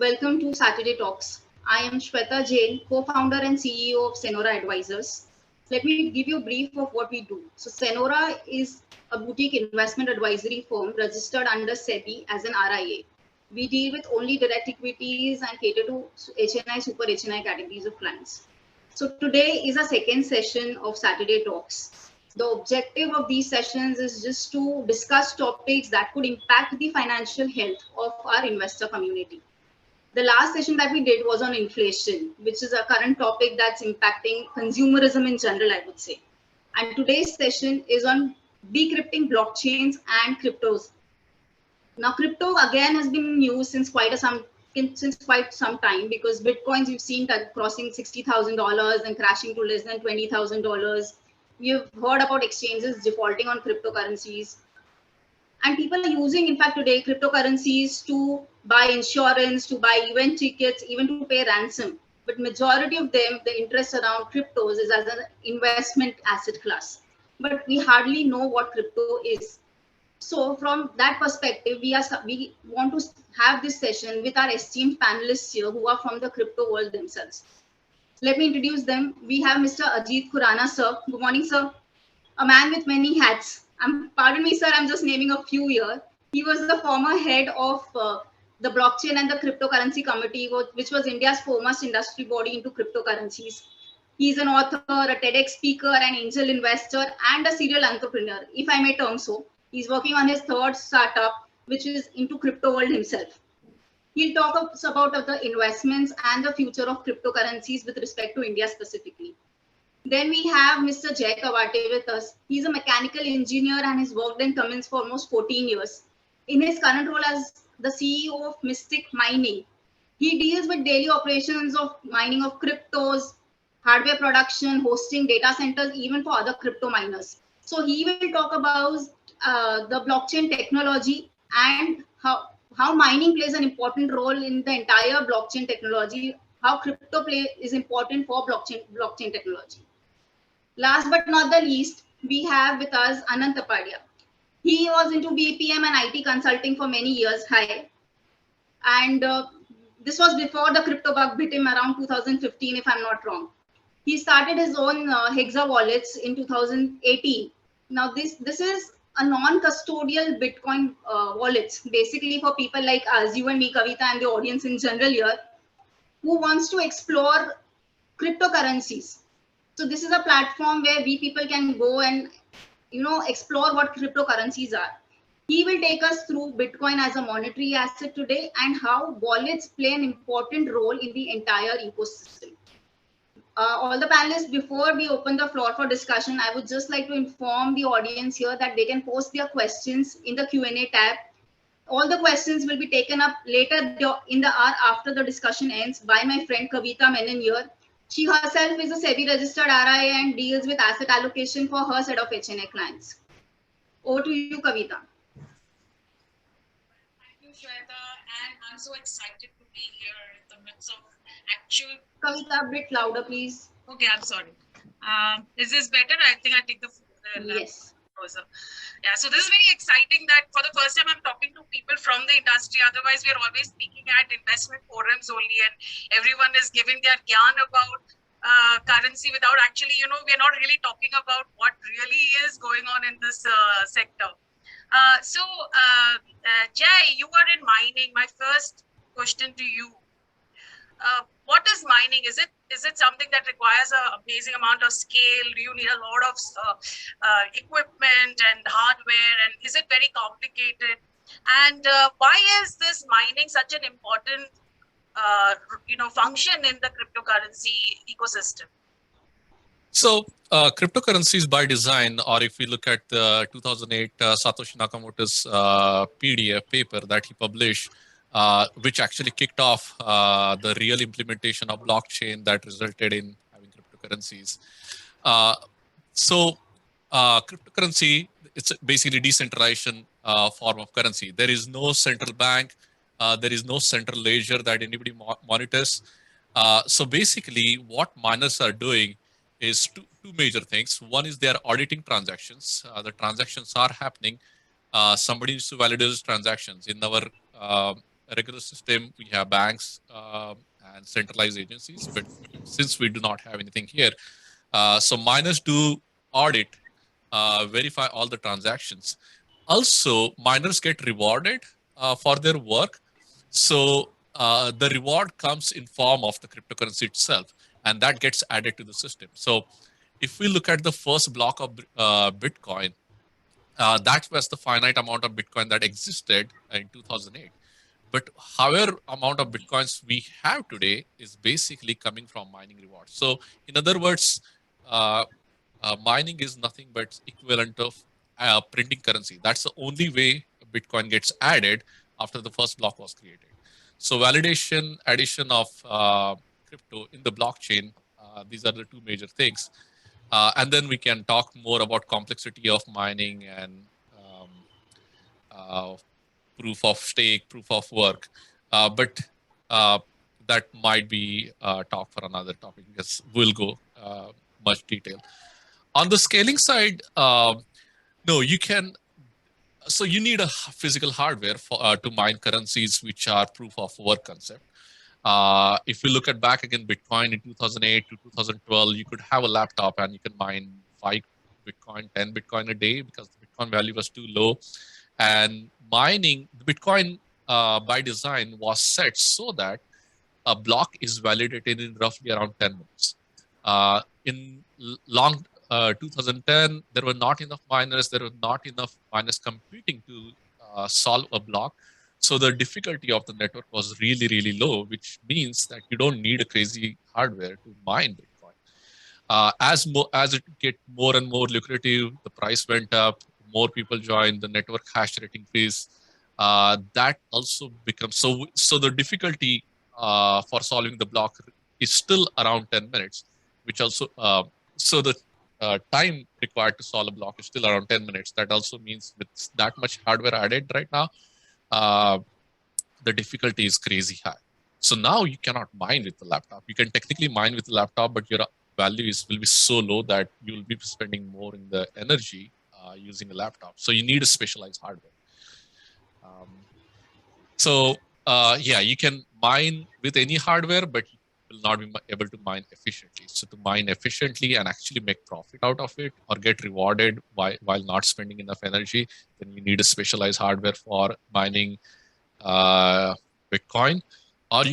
Welcome to Saturday Talks. I am Shweta Jain, co-founder and CEO of Senora Advisors. Let me give you a brief of what we do. So Senora is a boutique investment advisory firm registered under SEBI as an RIA. We deal with only direct equities and cater to HNI, super HNI categories of clients. So today is a second session of Saturday Talks. The objective of these sessions is just to discuss topics that could impact the financial health of our investor community. The last session that we did was on inflation, which is a current topic that's impacting consumerism in general, I would say. And today's session is on decrypting blockchains and cryptos. Now, crypto again has been in news since quite some time, because bitcoins we've seen that crossing $60,000 and crashing to less than $20,000. We've heard about exchanges defaulting on cryptocurrencies. And people are using, in fact, today cryptocurrencies to buy insurance, to buy event tickets, even to pay ransom. But majority of them, the interest around cryptos is as an investment asset class. But we hardly know what crypto is. So from that perspective, we want to have this session with our esteemed panelists here who are from the crypto world themselves. Let me introduce them. We have Mr. Ajit Khurana, sir. Good morning, sir. A man with many hats. Pardon me, sir, I'm just naming a few here. He was the former head of the blockchain and the cryptocurrency committee, which was India's foremost industry body into cryptocurrencies. He's an author, a TEDx speaker, an angel investor, and a serial entrepreneur, if I may term so. He's working on his third startup, which is into crypto world himself. He'll talk about the investments and the future of cryptocurrencies with respect to India specifically. Then we have Mr. Jay Kawate with us. He's a mechanical engineer and has worked in Cummins for almost 14 years. In his current role as the CEO of Mystic Mining, he deals with daily operations of mining of cryptos, hardware production, hosting data centers, even for other crypto miners. So he will talk about the blockchain technology and how mining plays an important role in the entire blockchain technology, how crypto is important for blockchain technology. Last but not the least, we have with us Anant Tapadia. He was into BPM and IT consulting for many years. Hi. And this was before the crypto bug bit him around 2015, if I'm not wrong. He started his own Hexa wallets in 2018. Now, this is a non-custodial Bitcoin wallets, basically for people like us, you and me, Kavita, and the audience in general here, who wants to explore cryptocurrencies. So this is a platform where we people can go and, explore what cryptocurrencies are. He will take us through Bitcoin as a monetary asset today and how wallets play an important role in the entire ecosystem. All the panelists, before we open the floor for discussion, I would just like to inform the audience here that they can post their questions in the Q&A tab. All the questions will be taken up later in the hour after the discussion ends by my friend Kavita Menon here. She herself is a SEBI registered RIA and deals with asset allocation for her set of HNA clients. Over to you, Kavita. Thank you, Shweta, and I'm so excited to be here in the midst of actual... Kavita, a bit louder, please. Okay, I'm sorry. Is this better? I think I take the yes. Closer. Yeah, so this is very exciting that for the first time I'm talking to people from the industry. Otherwise, we are always speaking at investment forums only, and everyone is giving their yarn about currency without actually, we're not really talking about what really is going on in this sector. Jay, you are in mining. My first question to you. What is mining? Is it something that requires an amazing amount of scale? Do you need a lot of equipment and hardware? And is it very complicated? And why is this mining such an important function in the cryptocurrency ecosystem? So cryptocurrencies by design, or if we look at the 2008 Satoshi Nakamoto's PDF paper that he published, which actually kicked off the real implementation of blockchain that resulted in having cryptocurrencies. Cryptocurrency, it's basically decentralization form of currency. There is no central bank. There is no central ledger that anybody monitors. So basically what miners are doing is two major things. One is they are auditing transactions. The transactions are happening. Somebody needs to validate those transactions. In our regular system, we have banks and centralized agencies, but since we do not have anything here, so miners do audit, verify all the transactions. Also, miners get rewarded for their work. So the reward comes in form of the cryptocurrency itself, and that gets added to the system. So if we look at the first block of Bitcoin, that was the finite amount of Bitcoin that existed in 2008. But however amount of Bitcoins we have today is basically coming from mining rewards. So in other words, uh, mining is nothing but equivalent of printing currency. That's the only way Bitcoin gets added after the first block was created. So validation, addition of crypto in the blockchain, these are the two major things. And then we can talk more about complexity of mining and uh, proof of stake, proof of work. But that might be talk for another topic because we'll go much detail. On the scaling side, no, you can. So you need a physical hardware for to mine currencies which are proof of work concept. If we look at back again, Bitcoin in 2008 to 2012, you could have a laptop and you can mine 5 Bitcoin, 10 Bitcoin a day because the Bitcoin value was too low. And mining, the Bitcoin by design was set so that a block is validated in roughly around 10 minutes. In long 2010, there were not enough miners. There were not enough miners competing to solve a block. So the difficulty of the network was really, really low, which means that you don't need a crazy hardware to mine Bitcoin. As it get more and more lucrative, the price went up, more people joined, the network hash rate increased. That also becomes so. So the difficulty for solving the block is still around 10 minutes, which also so the time required to solve a block is still around 10 minutes. That also means with that much hardware added right now, the difficulty is crazy high. So now you cannot mine with the laptop. You can technically mine with the laptop, but your value will be so low that you will be spending more in the energy using a laptop. So you need a specialized hardware. Yeah, you can mine with any hardware, but you will not be able to mine efficiently. So to mine efficiently and actually make profit out of it or get rewarded while not spending enough energy, then you need a specialized hardware for mining Bitcoin, or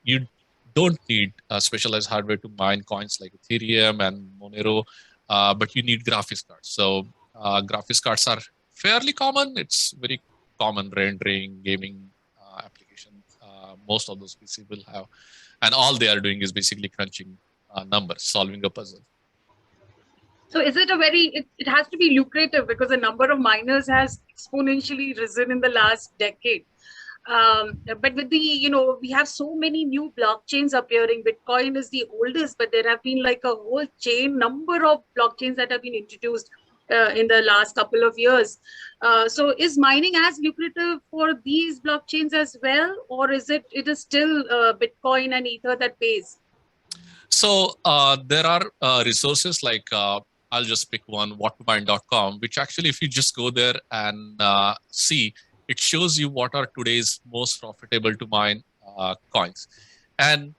you don't need specialized hardware to mine coins like Ethereum and Monero, but you need graphics cards. So graphics cards are fairly common. It's very common rendering, gaming application. Most of those PCs will have, and all they are doing is basically crunching numbers, solving a puzzle. So is it it has to be lucrative because the number of miners has exponentially risen in the last decade. But with we have so many new blockchains appearing. Bitcoin is the oldest, but there have been like a whole number of blockchains that have been introduced in the last couple of years. So is mining as lucrative for these blockchains as well, or is it is still Bitcoin and Ether that pays? So there are resources like I'll just pick one, whattomine.com, which actually, if you just go there and see, it shows you what are today's most profitable to mine coins. And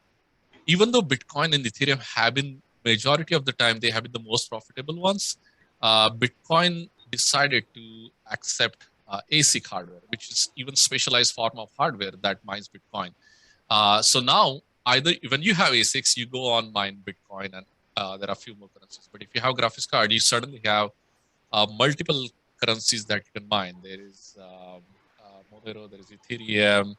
even though Bitcoin and Ethereum have been, majority of the time, they have been the most profitable ones, Bitcoin decided to accept ASIC hardware, which is even specialized form of hardware that mines Bitcoin. So now, either when you have ASICs, you go on mine Bitcoin, and there are a few more currencies. But if you have graphics card, you suddenly have multiple currencies that you can mine. There is Monero, there is Ethereum,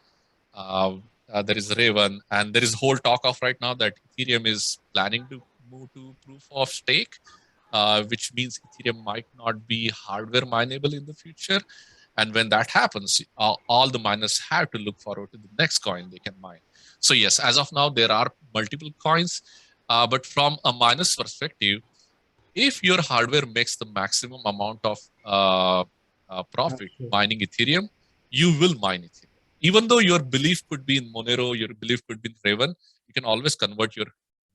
there is Raven, and there is whole talk of right now that Ethereum is planning to move to proof of stake, which means Ethereum might not be hardware mineable in the future. And when that happens, all the miners have to look forward to the next coin they can mine. So yes, as of now, there are multiple coins, but from a miner's perspective, if your hardware makes the maximum amount of profit mining Ethereum, you will mine Ethereum. Even though your belief could be in Monero, your belief could be in Raven, you can always convert your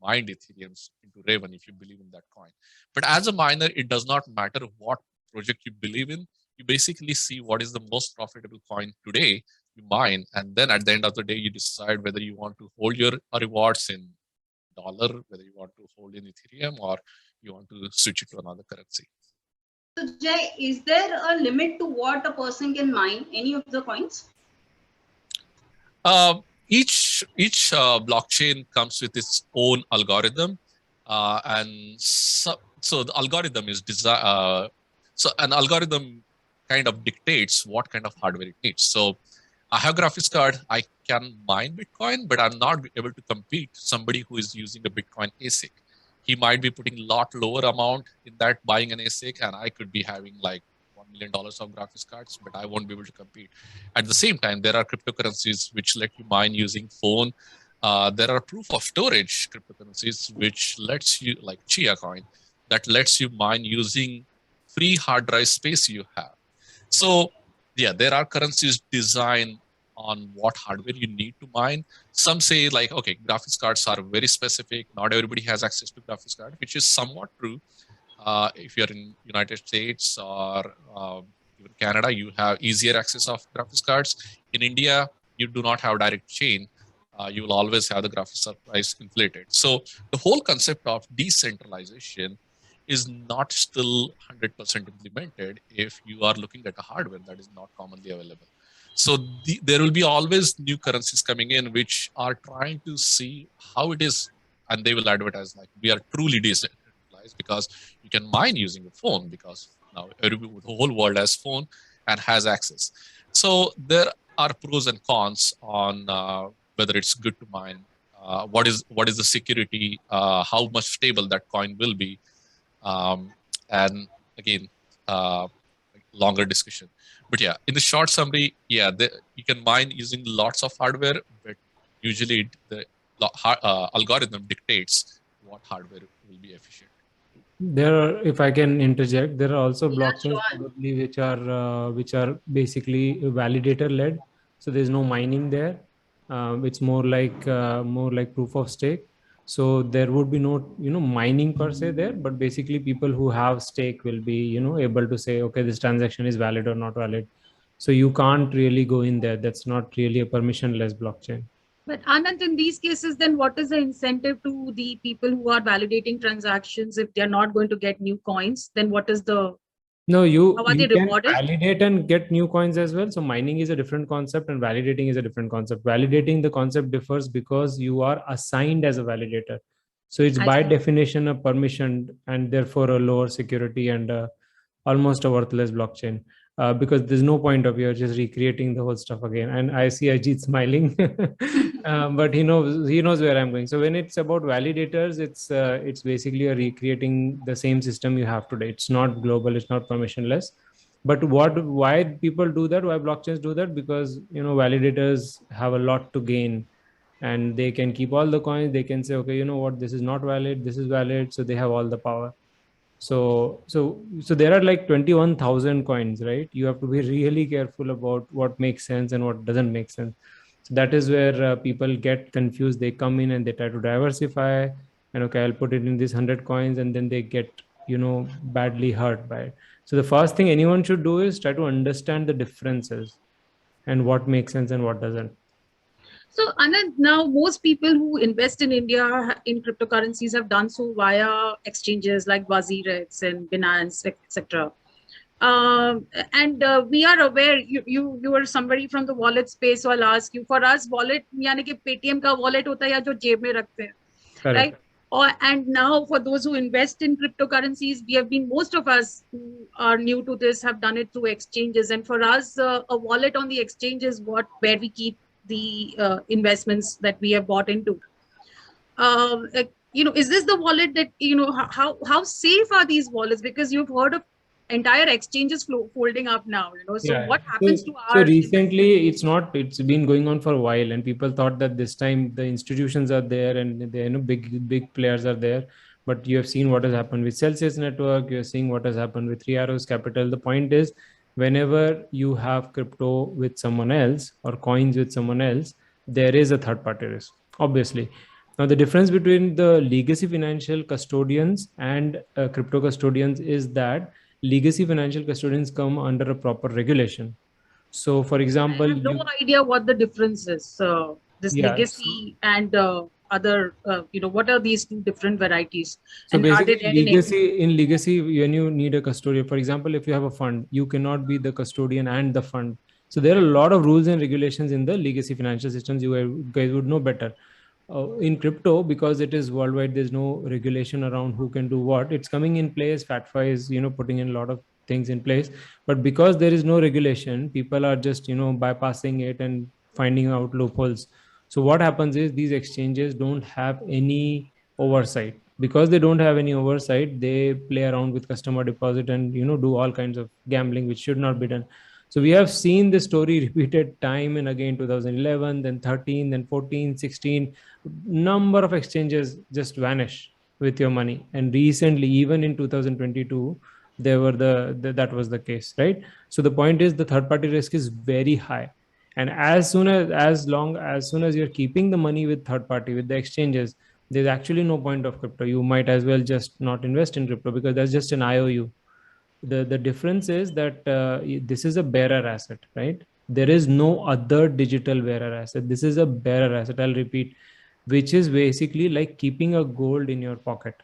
mined Ethereums into Raven if you believe in that coin. But as a miner, it does not matter what project you believe in. You basically see what is the most profitable coin today, you mine, and then at the end of the day, you decide whether you want to hold your rewards in dollar, whether you want to hold in Ethereum, or you want to switch it to another currency. So Jay, is there a limit to what a person can mine any of the coins? Each blockchain comes with its own algorithm, and so the algorithm is designed. So an algorithm kind of dictates what kind of hardware it needs. So I have graphics card. I can mine Bitcoin, but I'm not able to compete somebody who is using a Bitcoin ASIC. He might be putting a lot lower amount in that buying an ASIC, and I could be having like $1 million of graphics cards, but I won't be able to compete. At the same time, there are cryptocurrencies which let you mine using phone. There are proof of storage cryptocurrencies which lets you, like Chia coin, that lets you mine using free hard drive space you have. So yeah, there are currencies designed on what hardware you need to mine. Some say like, okay, graphics cards are very specific. Not everybody has access to graphics card, which is somewhat true. If you're in United States or even Canada, you have easier access of graphics cards. In India, you do not have direct chain. You will always have the graphics price inflated. So the whole concept of decentralization is not still 100% implemented if you are looking at a hardware that is not commonly available. So there will be always new currencies coming in which are trying to see how it is, and they will advertise like we are truly decentralized because you can mine using a phone, because now the whole world has phone and has access. So there are pros and cons on whether it's good to mine, what is the security, how much stable that coin will be. And again, longer discussion. But yeah, in the short summary, yeah, you can mine using lots of hardware, but usually the algorithm dictates what hardware will be efficient. There are, if I can interject, there are also Yeah, blockchains sure. probably which are basically validator led. So there's no mining there. It's more like proof of stake. So there would be no mining per se there, but basically people who have stake will be able to say, okay, this transaction is valid or not valid. So you can't really go in there. That's not really a permissionless blockchain. But Anand, in these cases, then what is the incentive to the people who are validating transactions if they're not going to get new coins? Then what is the No, how are you they can rewarded? validate and get new coins as well. So mining is a different concept and validating is a different concept. Validating, the concept differs because you are assigned as a validator. So it's I by see. definition a permission and therefore a lower security and almost a worthless blockchain. Because there's no point of you're just recreating the whole stuff again. And I see Ajit smiling, but he knows where I'm going. So when it's about validators, it's basically a recreating the same system you have today. It's not global, it's not permissionless. But why people do that? Why blockchains do that? Because validators have a lot to gain, and they can keep all the coins. They can say, okay, you know what, this is not valid, this is valid. So they have all the power. So there are like 21,000 coins, right? You have to be really careful about what makes sense and what doesn't make sense. So that is where people get confused. They come in and they try to diversify, and okay, I'll put it in these 100 coins, and then they get badly hurt by it. So the first thing anyone should do is try to understand the differences and what makes sense and what doesn't. So Anand, now most people who invest in India in cryptocurrencies have done so via exchanges like WazirX and Binance, etc. And we are aware you are somebody from the wallet space, so I'll ask you. For us, wallet यानी कि Paytm का wallet होता है या जो जेब में रखते हैं, right? And now for those who invest in cryptocurrencies, most of us who are new to this have done it through exchanges. And for us, a wallet on the exchange is where we keep the investments that we have bought into. Is this the wallet that, how safe are these wallets? Because you've heard of entire exchanges folding up now, so Yeah. what happens to so our recently it's been going on for a while, and people thought that this time the institutions are there and the big players are there. But you have seen what has happened with Celsius Network, you're seeing what has happened with Three Arrows Capital. The point is, whenever you have crypto with someone else or coins with someone else, there is a third party risk, obviously. Now, the difference between the legacy financial custodians and crypto custodians is that legacy financial custodians come under a proper regulation. So for I example, have no idea what the difference is. This Yeah, legacy and other, what are these two different varieties? so And are they basically there in India? in legacy, when you need a custodian, for example, if you have a fund, you cannot be the custodian and the fund. So there are a lot of rules and regulations in the legacy financial systems. You guys would know better. In crypto, because it is worldwide, there's no regulation around who can do what. It's coming in place. FATFA is putting in a lot of things in place, but because there is no regulation, people are just bypassing it and finding out loopholes. So what happens is these exchanges don't have any oversight. Because they don't have any oversight, they play around with customer deposit and do all kinds of gambling which should not be done. So we have seen this story repeated time and again. 2011, then 13, then 14, 16, number of exchanges just vanish with your money. And recently, even in 2022, there were that was the case, right? So the point is, the third party risk is very high. And as soon as you're keeping the money with third party, with the exchanges, there's actually no point of crypto. You might as well just not invest in crypto, because that's just an IOU. The difference is that this is a bearer asset, right? There is no other digital bearer asset. This is a bearer asset, I'll repeat, which is basically like keeping a gold in your pocket.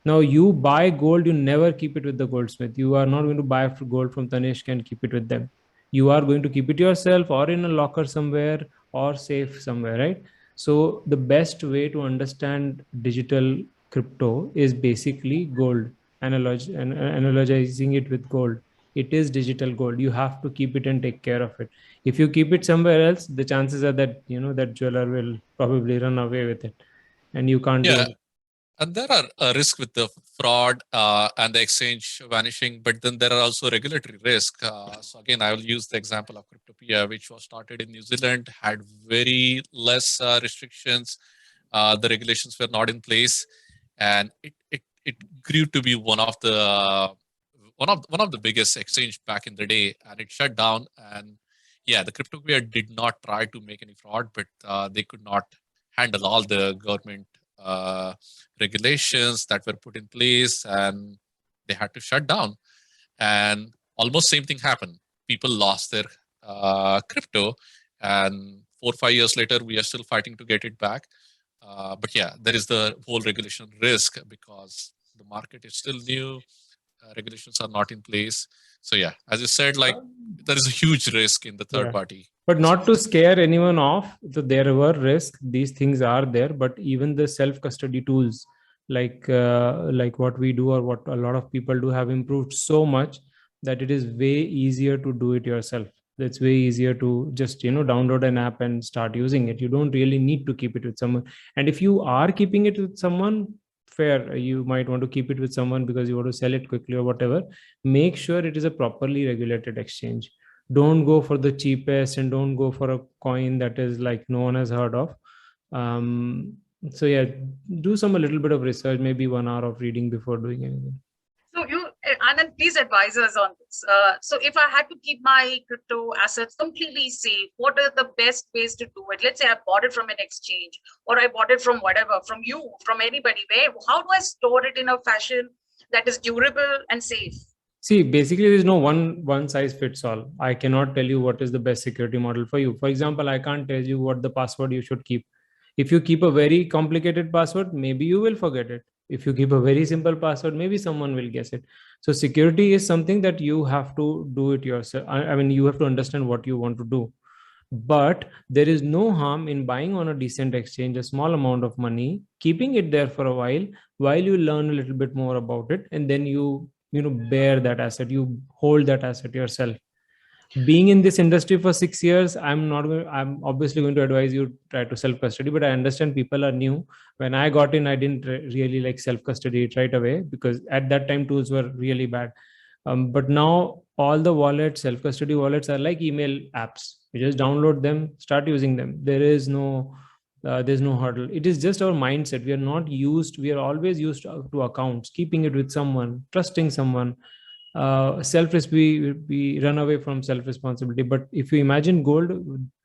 Now you buy gold, you never keep it with the goldsmith. You are not going to buy gold from Tanishq and keep it with them. You are going to keep it yourself, or in a locker somewhere, or safe somewhere, right? So the best way to understand digital crypto is basically gold. Analogizing it with gold. It is digital gold. You have to keep it and take care of it. If you keep it somewhere else, the chances are that that jeweler will probably run away with it, and you can't do Yeah. it. And there are risks with the fraud and the exchange vanishing, but then there are also regulatory risk. So again, I will use the example of Cryptopia, which was started in New Zealand, had very less restrictions. The regulations were not in place, and it grew to be one of the biggest exchange back in the day, and it shut down. And yeah, the Cryptopia did not try to make any fraud, but they could not handle all the government regulations that were put in place, and they had to shut down. And almost same thing happened. People lost their crypto, and 4 or 5 years later, we are still fighting to get it back. But yeah, there is the whole regulation risk because the market is still new, regulations are not in place. So yeah, as you said, like there is a huge risk in the third Yeah. party. But not to scare anyone off, so there were risks. These things are there, but even the self-custody tools, like what we do or what a lot of people do, have improved so much that it is way easier to do it yourself. It's way easier to just download an app and start using it. You don't really need to keep it with someone. And if you are keeping it with someone, fair, you might want to keep it with someone because you want to sell it quickly or whatever. Make sure it is a properly regulated exchange. Don't go for the cheapest, and don't go for a coin that is like no one has heard of. So yeah, do a little bit of research, maybe 1 hour of reading before doing anything. So Anand, please advise us on this. So if I had to keep my crypto assets completely safe, what are the best ways to do it? Let's say I bought it from an exchange, or I bought it from whatever, from you, from anybody. How do I store it in a fashion that is durable and safe? See, basically, there's no one size fits all. I cannot tell you what is the best security model for you. For example, I can't tell you what the password you should keep. If you keep a very complicated password, maybe you will forget it. If you keep a very simple password, maybe someone will guess it. So security is something that you have to do it yourself. I mean, you have to understand what you want to do. But there is no harm in buying on a decent exchange a small amount of money, keeping it there for a while you learn a little bit more about it, and then you bear that asset, you hold that asset yourself. Being in this industry for 6 years, I'm obviously going to advise you try to self custody, but I understand people are new. When I got in, I didn't really like self custody it right away, because at that time tools were really bad. But now all the wallets, self custody wallets, are like email apps. You just download them, start using them. There's no hurdle. It is just our mindset. We are always used to accounts, keeping it with someone, trusting someone. We run away from self responsibility. But if you imagine gold,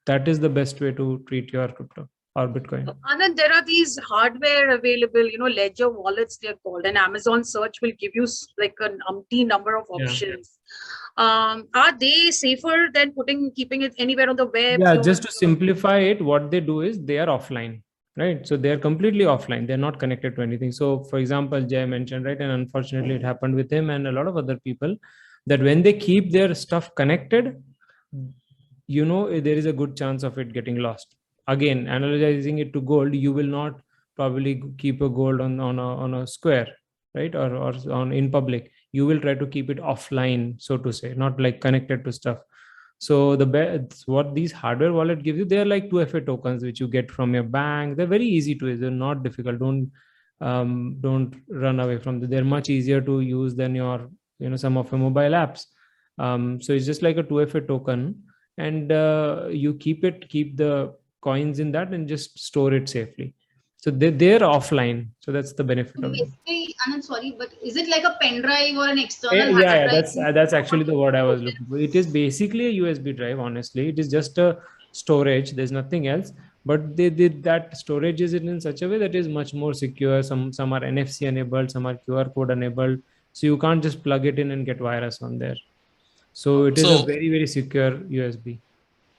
that is the best way to treat your crypto or Bitcoin. Anand, there are these hardware available, ledger wallets they're called, and Amazon search will give you like an umpteen number of options. Are they safer than keeping it anywhere on the web? Yeah, So just to simplify it, what they do is they are offline, right? So they are completely offline. They're not connected to anything. So, for example, Jay mentioned, right, and unfortunately, it happened with him and a lot of other people, that when they keep their stuff connected, there is a good chance of it getting lost. Again, analogizing it to gold, you will not probably keep a gold on a square, right, or on in public. You will try to keep it offline, so to say, not like connected to stuff. So what these hardware wallet gives you, they're like 2FA tokens which you get from your bank. They're very easy to use. They're not difficult. Don't run away from them. They're much easier to use than your some of your mobile apps. So it's just like a 2FA token, and you keep the coins in that and just store it safely. So they're offline. So that's the benefit of them. Basically, Anand, sorry, but is it like a pen drive or an Yeah, external yeah, hard yeah, drive? that's actually the word I was looking for. It is basically a USB drive, honestly. It is just a storage. There's nothing else. But they did that storage is in such a way that is much more secure. Some are NFC enabled, some are QR code enabled. So you can't just plug it in and get virus on there. So it is a So very, very secure USB.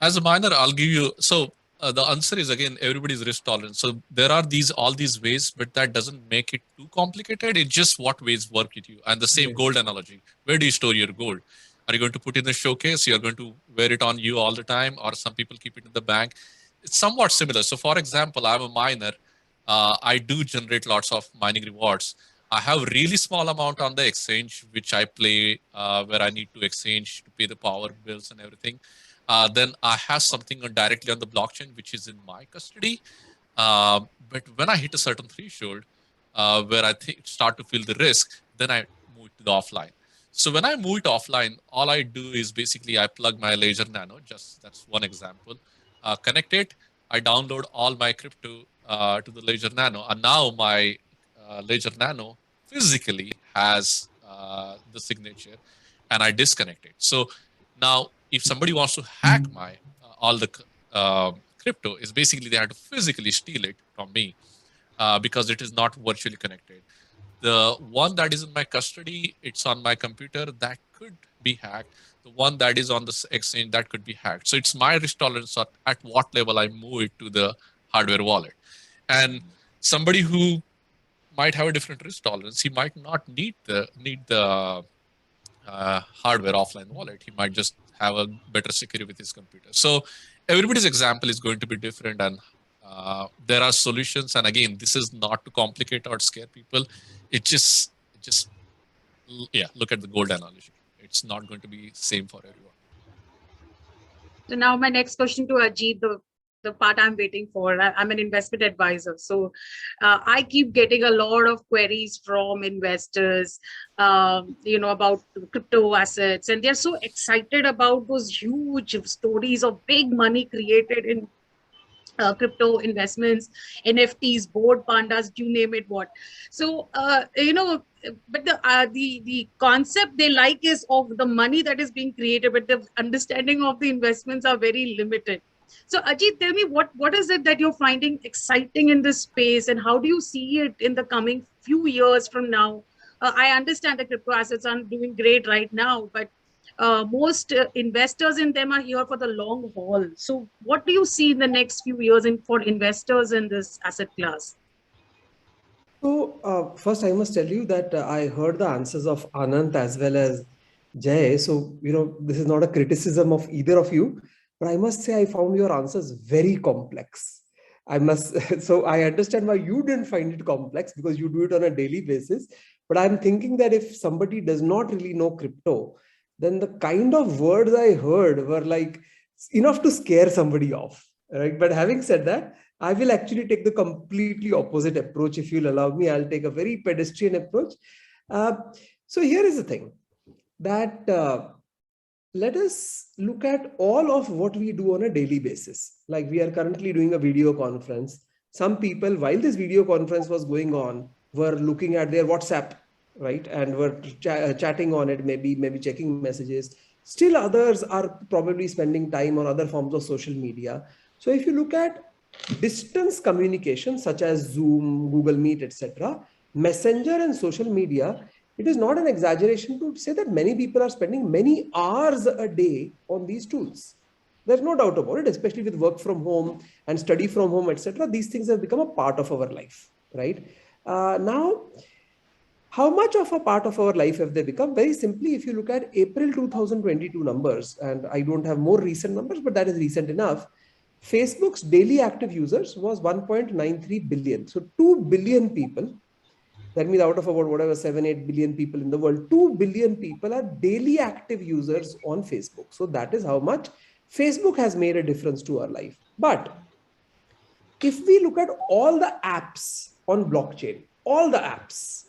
as a miner, I'll give you, so the answer is again, everybody's risk tolerance. So there are all these ways, but that doesn't make it too complicated. It's just what ways work with you. And the same Yeah. gold analogy. Where do you store your gold? Are you going to put it in the showcase? You're going to wear it on you all the time, or some people keep it in the bank. It's somewhat similar. So for example, I'm a miner. I do generate lots of mining rewards. I have really small amount on the exchange, which I play where I need to exchange to pay the power bills and everything. Then I have something directly on the blockchain, which is in my custody. But when I hit a certain threshold where I start to feel the risk, then I move to the offline. So when I move it offline, all I do is basically I plug my Ledger Nano, that's one example, connect it. I download all my crypto to the Ledger Nano. And now my Ledger Nano physically has the signature, and I disconnect it. So now if somebody wants to hack my all the crypto, is basically they have to physically steal it from me because it is not virtually connected. The one that is in my custody, it's on my computer, that could be hacked. The one that is on the exchange, that could be hacked. So it's my risk tolerance at what level I move it to the hardware wallet. And somebody who might have a different risk tolerance, he might not need the hardware offline wallet. He might just have a better security with his computer. So everybody's example is going to be different, and there are solutions. And again, this is not to complicate or scare people. It just look at the gold analogy. It's not going to be same for everyone. So now my next question to Ajit, the part I'm waiting for. I'm an investment advisor. So I keep getting a lot of queries from investors, about crypto assets. And they're so excited about those huge stories of big money created in crypto investments, NFTs, board pandas, you name it, what. So, but the concept they like is of the money that is being created, but the understanding of the investments are very limited. So Ajit, tell me what is it that you're finding exciting in this space, and how do you see it in the coming few years from now? I understand the crypto assets are doing great right now, but most investors in them are here for the long haul. So what do you see in the next few years for investors in this asset class? So first, I must tell you that I heard the answers of Anant as well as Jay. So, this is not a criticism of either of you, but I must say I found your answers very complex. So I understand why you didn't find it complex, because you do it on a daily basis. But I'm thinking that if somebody does not really know crypto, then the kind of words I heard were like enough to scare somebody off. Right? But having said that, I will actually take the completely opposite approach. If you'll allow me, I'll take a very pedestrian approach. So here is the thing, that let us look at all of what we do on a daily basis. Like we are currently doing a video conference. Some people, while this video conference was going on, were looking at their WhatsApp, right? And were chatting on it, maybe checking messages. Still others are probably spending time on other forms of social media. So if you look at distance communication such as Zoom, Google Meet, etc., Messenger and social media it is not an exaggeration to say that many people are spending many hours a day on these tools. There's no doubt about it, especially with work from home and study from home, etc. These things have become a part of our life, right? Now, how much of a part of our life have they become? Very simply, if you look at April 2022 numbers, and I don't have more recent numbers, but that is recent enough, Facebook's daily active users was 1.93 billion. So 2 billion people, that means out of about whatever 7-8 billion people in the world, 2 billion people are daily active users on Facebook. So that is how much Facebook has made a difference to our life. But if we look at all the apps on blockchain, all the apps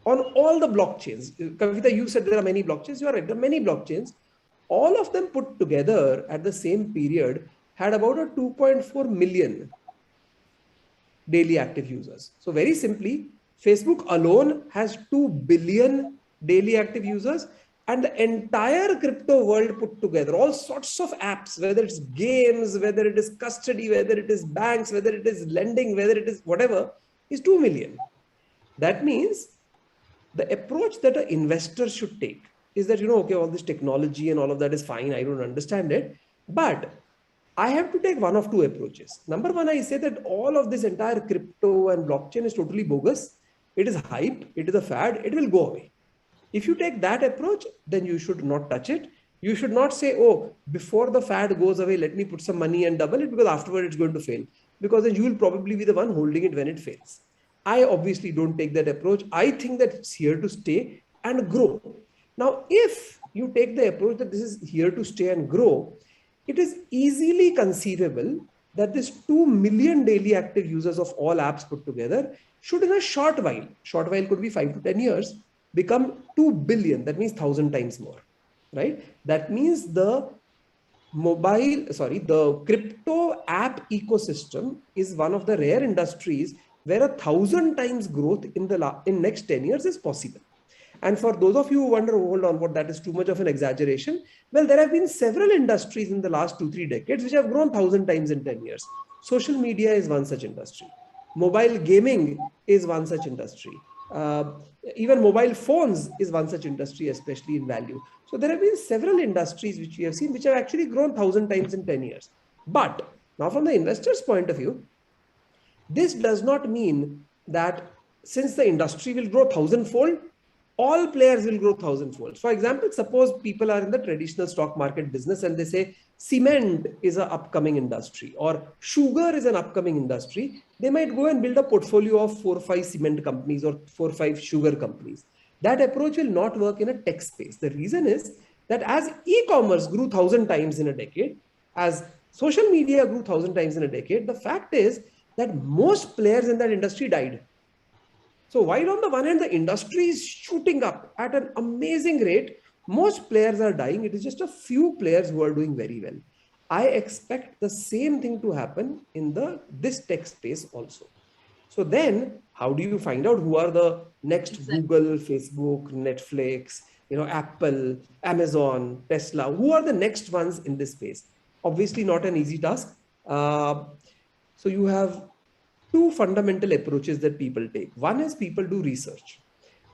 on all the blockchains, Kavita, you said there are many blockchains. You are right, there are many blockchains. All of them put together at the same period had about a 2.4 million daily active users. So very simply, Facebook alone has 2 billion daily active users, and the entire crypto world put together, all sorts of apps, whether it's games, whether it is custody, whether it is banks, whether it is lending, whether it is whatever, is 2 million. That means the approach that an investor should take is that, okay, all this technology and all of that is fine. I don't understand it. But I have to take one of two approaches. Number one, I say that all of this entire crypto and blockchain is totally bogus. It is hype. It is a fad. It will go away. If you take that approach, then you should not touch it. You should not say, oh, before the fad goes away, let me put some money and double it, because afterward it's going to fail. Because then you will probably be the one holding it when it fails. I obviously don't take that approach. I think that it's here to stay and grow. Now, if you take the approach that this is here to stay and grow, it is easily conceivable that this 2 million daily active users of all apps put together should in a short while could be 5 to 10 years, become 2 billion. That means 1,000 times more, right? That means the crypto app ecosystem is one of the rare industries where 1,000 times growth in next 10 years is possible. And for those of you who wonder, hold on, what, that is too much of an exaggeration? Well, there have been several industries in the last 2-3 decades which have grown 1,000 times in 10 years. Social media is one such industry. Mobile gaming is one such industry. Even mobile phones is one such industry, especially in value. So there have been several industries which we have seen which have actually grown 1,000 times in 10 years. But now from the investor's point of view, this does not mean that since the industry will grow 1,000-fold, all players will grow 1,000-fold. For example, suppose people are in the traditional stock market business and they say cement is an upcoming industry or sugar is an upcoming industry. They might go and build a portfolio of 4 or 5 cement companies or 4 or 5 sugar companies. That approach will not work in a tech space. The reason is that as e-commerce grew 1,000 times in a decade, as social media grew 1,000 times in a decade, the fact is that most players in that industry died. So while on the one hand, the industry is shooting up at an amazing rate, most players are dying. It is just a few players who are doing very well. I expect the same thing to happen in this tech space also. So then how do you find out who are the next Google, Facebook, Netflix, Apple, Amazon, Tesla? Who are the next ones in this space? Obviously not an easy task. So you have 2 fundamental approaches that people take. One is people do research.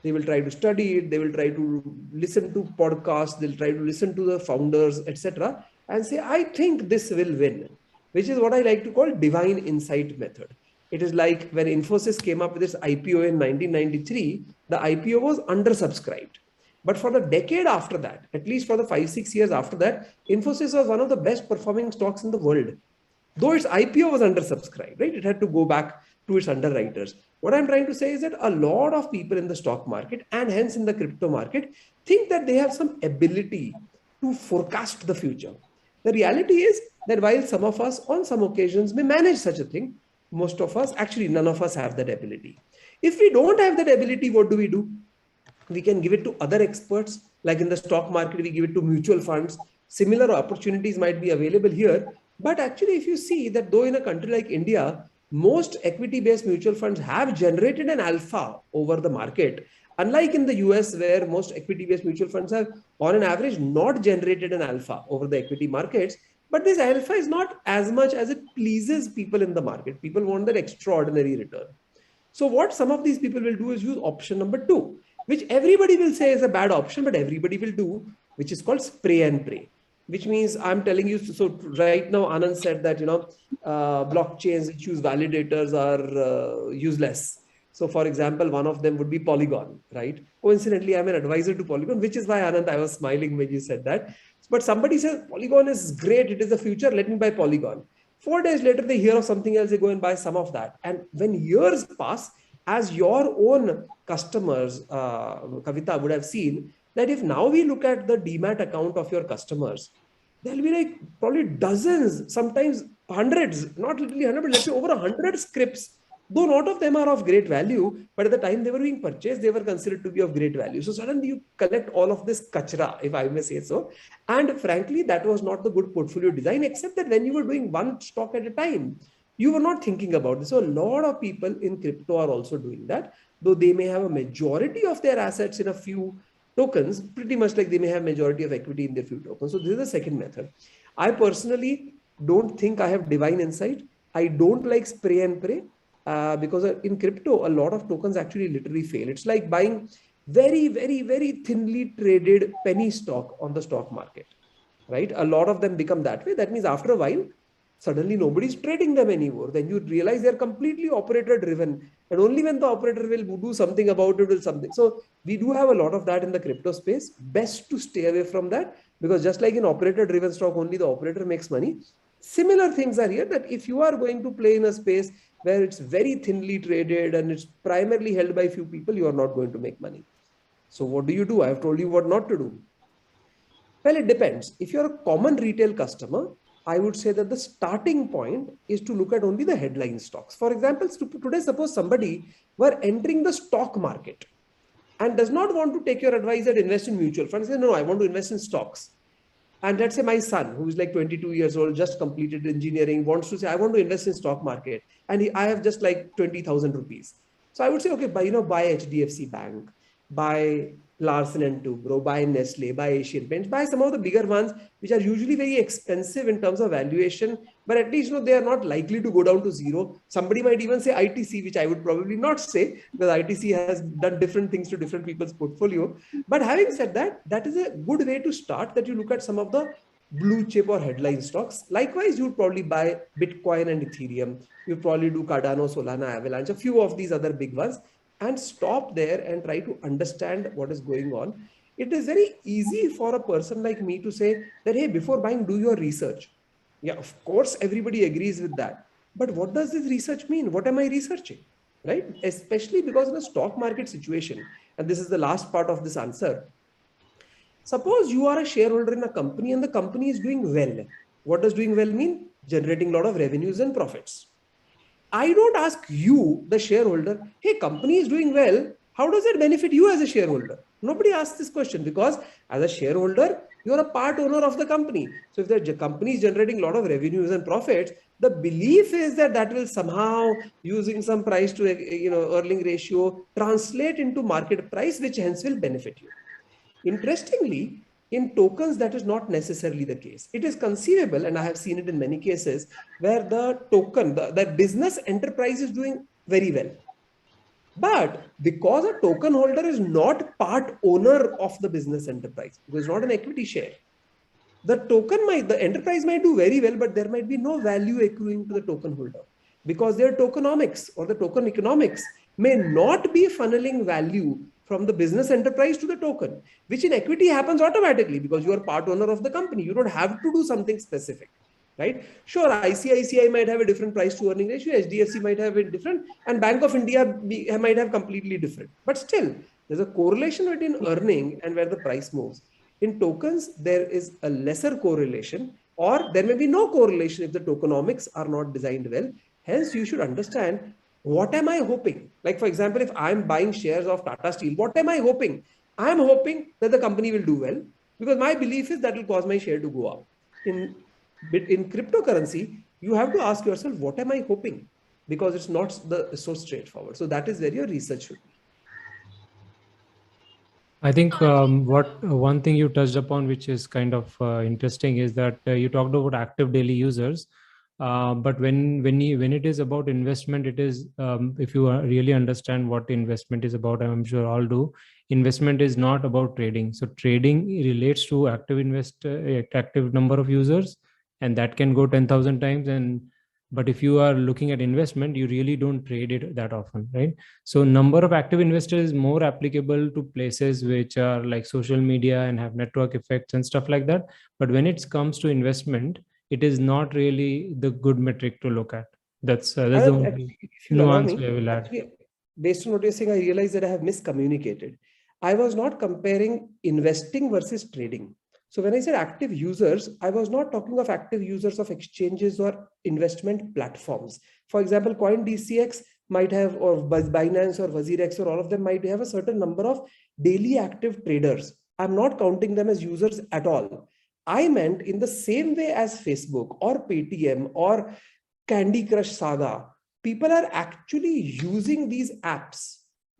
They will try to study it. They will try to listen to podcasts. They'll try to listen to the founders, etc. and say, I think this will win, which is what I like to call divine insight method. It is like when Infosys came up with its IPO in 1993, the IPO was undersubscribed. But for the decade after that, at least for the 5-6 years after that, Infosys was one of the best performing stocks in the world. Though its IPO was undersubscribed, right? It had to go back to its underwriters. What I'm trying to say is that a lot of people in the stock market and hence in the crypto market think that they have some ability to forecast the future. The reality is that while some of us on some occasions may manage such a thing, most of us, actually none of us have that ability. If we don't have that ability, what do? We can give it to other experts. Like in the stock market, we give it to mutual funds. Similar opportunities might be available here. But actually, if you see that though in a country like India, most equity-based mutual funds have generated an alpha over the market, unlike in the US where most equity-based mutual funds have on an average not generated an alpha over the equity markets. But this alpha is not as much as it pleases people in the market. People want that extraordinary return. So what some of these people will do is use option number 2. which everybody will say is a bad option, but everybody will do, which is called spray and pray, which means I'm telling you, so right now Anand said that, blockchains which use validators are useless. So for example, one of them would be Polygon, right? Coincidentally, I'm an advisor to Polygon, which is why, Anand, I was smiling when you said that. But somebody says, Polygon is great, it is the future, let me buy Polygon. 4 days later, they hear of something else, they go and buy some of that. And when years pass, as your own customers, Kavita would have seen, that if now we look at the demat account of your customers, there'll be like probably dozens, sometimes hundreds, not literally 100, but let's say over 100 scripts, though not of them are of great value, but at the time they were being purchased, they were considered to be of great value. So suddenly you collect all of this kachra, if I may say so. And frankly, that was not the good portfolio design, except that when you were doing one stock at a time, you were not thinking about this. So a lot of people in crypto are also doing that, though they may have a majority of their assets in a few tokens, pretty much like they may have majority of equity in their few tokens. So this is the second method. I personally don't think I have divine insight. I don't like spray and pray because in crypto, a lot of tokens actually literally fail. It's like buying very, very, very thinly traded penny stock on the stock market, right? A lot of them become that way. That means after a while, suddenly nobody's trading them anymore. Then you realize they're completely operator driven. And only when the operator will do something about it will something. So we do have a lot of that in the crypto space. Best to stay away from that, because just like in operator driven stock, only the operator makes money. Similar things are here, that if you are going to play in a space where it's very thinly traded and it's primarily held by few people, you are not going to make money. So what do? I have told you what not to do. Well, it depends. If you're a common retail customer, I would say that the starting point is to look at only the headline stocks. For example, today, suppose somebody were entering the stock market and does not want to take your advice and invest in mutual funds. Say, no, I want to invest in stocks. And let's say my son, who is like 22 years old, just completed engineering, wants to say, I want to invest in stock market. And I have just like 20,000 rupees. So I would say, okay, buy HDFC Bank, buy Larsen and Toubro, buy Nestle, buy Asian Paints, buy some of the bigger ones, which are usually very expensive in terms of valuation, but at least they are not likely to go down to zero. Somebody might even say ITC, which I would probably not say, because ITC has done different things to different people's portfolio. But having said that, that is a good way to start, that you look at some of the blue chip or headline stocks. Likewise, you would probably buy Bitcoin and Ethereum. You probably do Cardano, Solana, Avalanche, a few of these other big ones, and stop there and try to understand what is going on. It is very easy for a person like me to say that, hey, before buying, do your research. Yeah, of course, everybody agrees with that. But what does this research mean? What am I researching? Right? Especially because in a stock market situation, and this is the last part of this answer. Suppose you are a shareholder in a company and the company is doing well. What does doing well mean? Generating a lot of revenues and profits. I don't ask you, the shareholder, hey, company is doing well. How does it benefit you as a shareholder? Nobody asks this question, because as a shareholder, you're a part owner of the company. So if the company is generating a lot of revenues and profits, the belief is that that will somehow, using some price to earning ratio, translate into market price, which hence will benefit you. Interestingly, in tokens, that is not necessarily the case. It is conceivable, and I have seen it in many cases, where the token, the business enterprise is doing very well. But because a token holder is not part owner of the business enterprise, because it's not an equity share, the enterprise might do very well, but there might be no value accruing to the token holder, because their tokenomics or the token economics may not be funneling value from the business enterprise to the token, which in equity happens automatically because you are part owner of the company. You don't have to do something specific, right? Sure, ICICI might have a different price to earning ratio, HDFC might have a different, and Bank of India might have completely different. But still, there's a correlation between earning and where the price moves. In tokens, there is a lesser correlation, or there may be no correlation if the tokenomics are not designed well. Hence, you should understand, what am I hoping? Like, for example, if I'm buying shares of Tata Steel, what am I hoping? I'm hoping that the company will do well, because my belief is that will cause my share to go up. In cryptocurrency, you have to ask yourself, what am I hoping? Because it's not so straightforward. So that is where your research should be. I think one thing you touched upon, which is kind of interesting, is that you talked about active daily users. But when it is about investment, it is if you really understand what investment is about, I'm sure all do. Investment is not about trading. So trading relates to active number of users, and that can go 10,000 times. And but if you are looking at investment, you really don't trade it that often, right? So number of active investors is more applicable to places which are like social media and have network effects and stuff like that. But when it comes to investment, it is not really the good metric to look at. That's the only If you allow nuance me, I will add. actually, based on what you're saying, I realized that I have miscommunicated. I was not comparing investing versus trading. So when I said active users, I was not talking of active users of exchanges or investment platforms. For example, CoinDCX might have, or Binance or WazirX, or all of them might have a certain number of daily active traders. I'm not counting them as users at all. I meant in the same way as Facebook or Paytm or Candy Crush Saga, people are actually using these apps,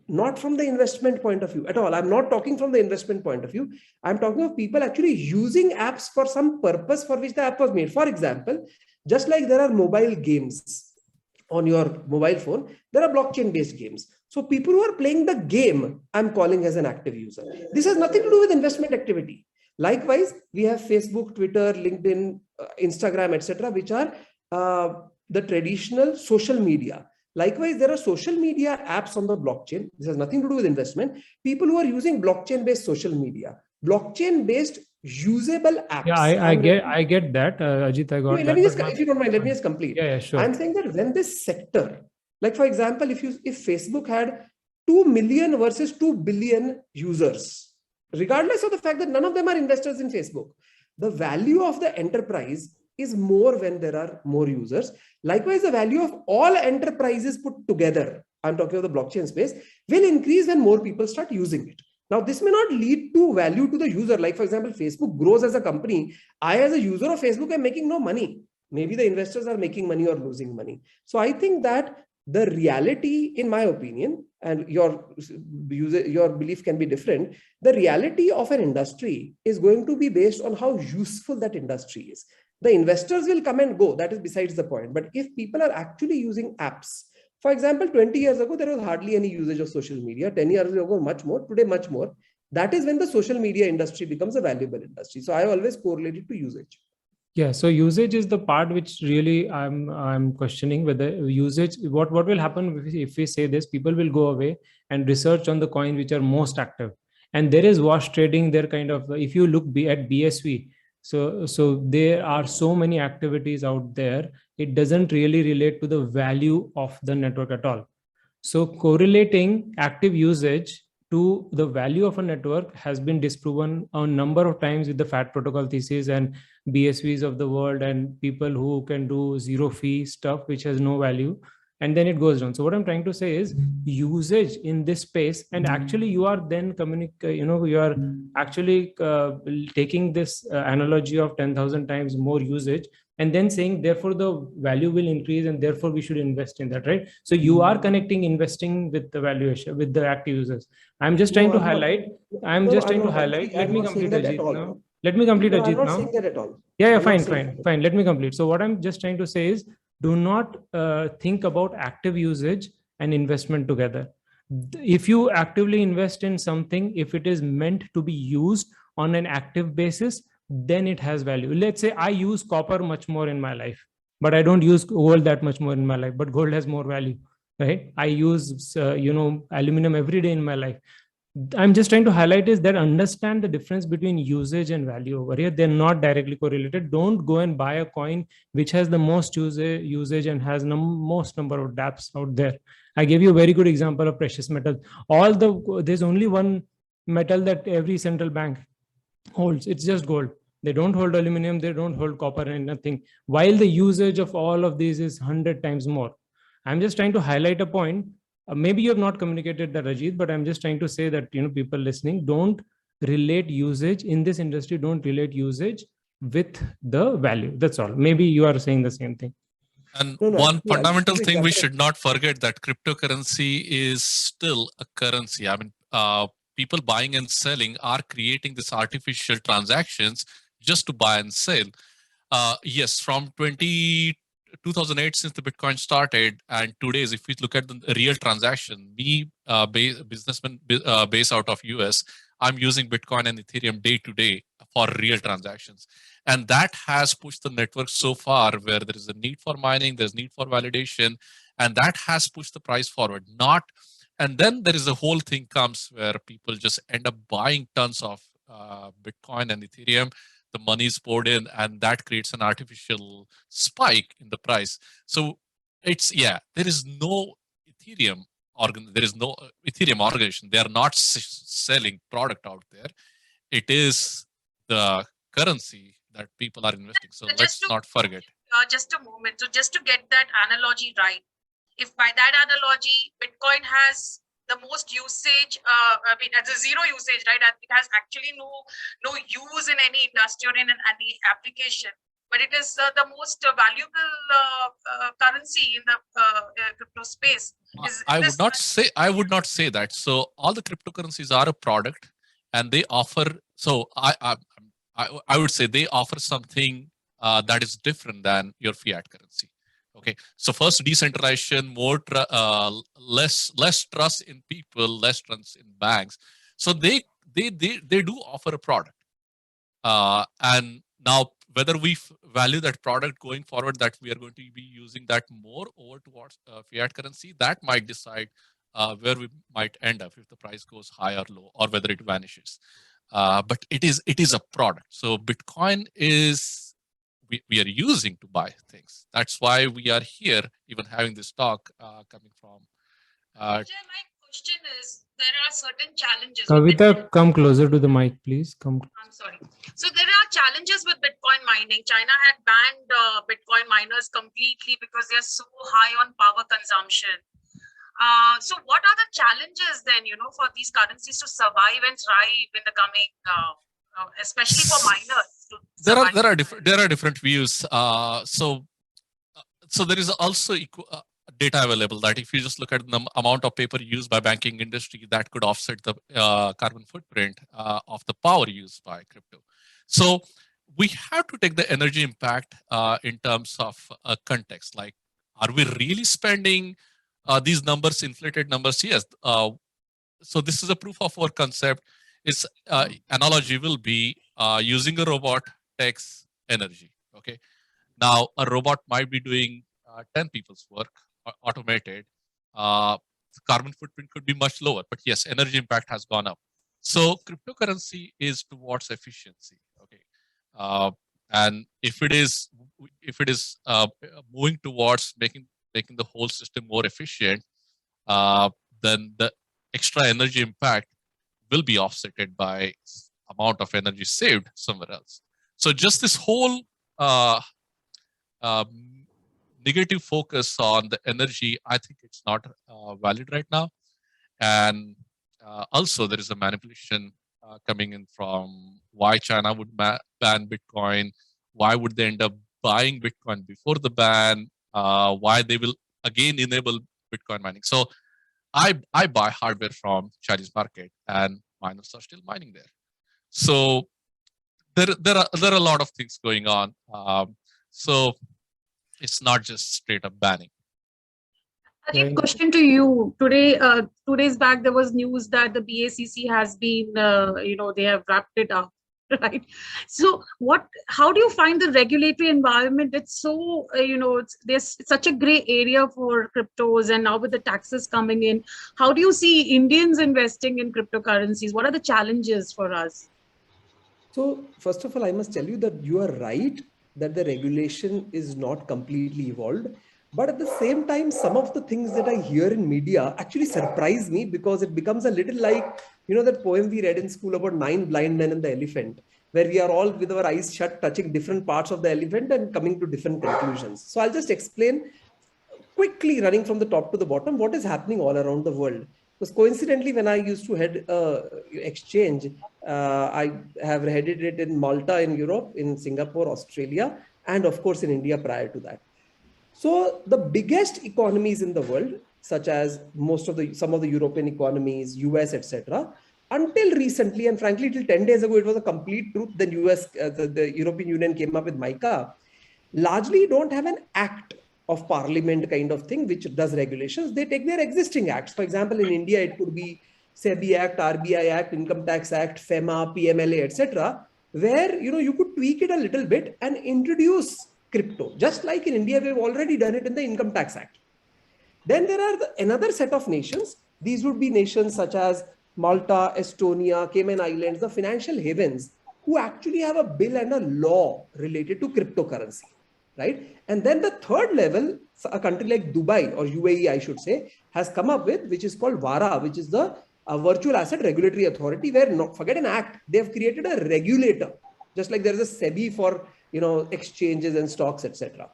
not from the investment point of view at all. I'm not talking from the investment point of view. I'm talking of people actually using apps for some purpose for which the app was made. For example, just like there are mobile games on your mobile phone, there are blockchain-based games. So people who are playing the game, I'm calling as an active user. This has nothing to do with investment activity. Likewise, we have Facebook, Twitter, LinkedIn, Instagram, etc., which are the traditional social media. Likewise, there are social media apps on the blockchain. This has nothing to do with investment. People who are using blockchain-based social media, blockchain-based usable apps. Yeah, I get that, Ajit. I got let that. me just, if you don't mind, let me just complete. Yeah, sure. I'm saying that when this sector, like for example, if Facebook had 2 million versus 2 billion users, regardless of the fact that none of them are investors in Facebook, the value of the enterprise is more when there are more users. Likewise, the value of all enterprises put together, I'm talking of the blockchain space, will increase when more people start using it. Now, this may not lead to value to the user. Like, for example, Facebook grows as a company. I, as a user of Facebook, am making no money. Maybe the investors are making money or losing money. So I think that the reality, in my opinion, and your belief can be different, the reality of an industry is going to be based on how useful that industry is. The investors will come and go. That is besides the point. But if people are actually using apps, for example, 20 years ago, there was hardly any usage of social media. 10 years ago, much more. Today, much more. That is when the social media industry becomes a valuable industry. So I always correlate it to usage. Yeah, so usage is the part which really I'm questioning whether usage, what will happen if we say this, people will go away and research on the coin which are most active. And there is wash trading, there kind of, if you look at BSV, so there are so many activities out there, it doesn't really relate to the value of the network at all. So correlating active usage to the value of a network has been disproven a number of times with the FAT protocol thesis and BSVs of the world and people who can do zero fee stuff which has no value, and then it goes down. So what I'm trying to say is usage in this space, and actually you are then you are actually taking this analogy of 10,000 times more usage and then saying therefore the value will increase and therefore we should invest in that, right? So you are connecting investing with the valuation with the active users. I'm just trying to highlight. Let me complete, Ajit, now. Let me complete, Ajit, now. I'm not saying that at all. Yeah, fine. Let me complete. So what I'm just trying to say is, do not think about active usage and investment together. If you actively invest in something, if it is meant to be used on an active basis, then it has value. Let's say I use copper much more in my life, but I don't use gold that much more in my life, but gold has more value, right? I use, aluminum every day in my life. I'm just trying to highlight is that understand the difference between usage and value over here. They're not directly correlated. Don't go and buy a coin which has the most usage and has the most number of dApps out there. I gave you a very good example of precious metal. There's only one metal that every central bank holds. It's just gold. They don't hold aluminum. They don't hold copper and nothing. While the usage of all of these is 100 times more. I'm just trying to highlight a point. Maybe you have not communicated that, Rajit, but I'm just trying to say that, people listening, don't relate usage in this industry. Don't relate usage with the value. That's all. Maybe you are saying the same thing. And one fundamental thing we should not forget, that cryptocurrency is still a currency. I mean, people buying and selling are creating this artificial transactions just to buy and sell. Yes, from 2008, since the Bitcoin started, and today's, if we look at the real transaction, me, businessman based out of US, I'm using Bitcoin and Ethereum day to day for real transactions. And that has pushed the network so far where there is a need for mining, there's need for validation, and that has pushed the price forward. And then there is a whole thing comes where people just end up buying tons of Bitcoin and Ethereum. The money is poured in, and that creates an artificial spike in the price. So there is no Ethereum Ethereum organization. They are not selling product out there. It is the currency that people are investing. So let's not forget. Just a moment. So just to get that analogy right, if by that analogy, Bitcoin has the most usage, I mean, as a zero usage, right? It has actually no use in any industry or in any application, but it is the most valuable currency in the crypto space. I would not say that. So all the cryptocurrencies are a product, and they offer. So I would say they offer something that is different than your fiat currency. Okay, so first, decentralization, less trust in people, less trust in banks. So they do offer a product, and now whether we value that product going forward, that we are going to be using that more over towards fiat currency, that might decide where we might end up if the price goes high or low, or whether it vanishes. But it is a product. So Bitcoin is. We are using to buy things. That's why we are here, even having this talk coming from. My question is, there are certain challenges. Kavita, come closer to the mic, please. I'm sorry. So there are challenges with Bitcoin mining. China had banned Bitcoin miners completely because they are so high on power consumption. So what are the challenges then, for these currencies to survive and thrive in the coming, especially for miners? There are different views. So there is also data available that if you just look at the amount of paper used by banking industry, that could offset the carbon footprint of the power used by crypto. So we have to take the energy impact in terms of context. Like, are we really spending these numbers, inflated numbers? Yes. So this is a proof of our concept. Its analogy will be using a robot takes energy. Okay. Now a robot might be doing 10 people's work, automated. Carbon footprint could be much lower, but yes, energy impact has gone up. So cryptocurrency is towards efficiency. Okay. And if it is moving towards making the whole system more efficient, then the extra energy impact will be offsetted by amount of energy saved somewhere else. So just this whole negative focus on the energy, I think it's not valid right now. And also there is a manipulation coming in from why China would ban Bitcoin, why would they end up buying Bitcoin before the ban, why they will again enable Bitcoin mining. So I buy hardware from Chinese market, and miners are still mining there. So there are a lot of things going on. So it's not just straight up banning. Ajit, question to you. Today, 2 days back, there was news that the BACC has been, they have wrapped it up, right? So how do you find the regulatory environment? It's so, there's such a gray area for cryptos, and now with the taxes coming in, how do you see Indians investing in cryptocurrencies? What are the challenges for us? So first of all, I must tell you that you are right that the regulation is not completely evolved. But at the same time, some of the things that I hear in media actually surprise me, because it becomes a little like, that poem we read in school about 9 blind men and the elephant, where we are all with our eyes shut, touching different parts of the elephant and coming to different conclusions. So I'll just explain quickly, running from the top to the bottom, what is happening all around the world. Because coincidentally, when I used to head exchange, I have headed it in Malta in Europe, in Singapore, Australia, and of course in India prior to that. So the biggest economies in the world, such as some of the European economies, US, etc., until recently, and frankly, till 10 days ago, it was a complete truth. Then the European Union came up with MiCA, largely don't have an act of parliament kind of thing, which does regulations. They take their existing acts. For example, in India, it could be SEBI Act, RBI Act, Income Tax Act, FEMA, PMLA, etc., where you could tweak it a little bit and introduce crypto. Just like in India, we've already done it in the Income Tax Act. Then there are another set of nations. These would be nations such as Malta, Estonia, Cayman Islands, the financial havens, who actually have a bill and a law related to cryptocurrency, right? And then the third level, a country like Dubai or UAE, I should say, has come up with, which is called VARA, which is the Virtual Asset Regulatory Authority, where forget an act, they have created a regulator, just like there is a SEBI for exchanges and stocks, etc.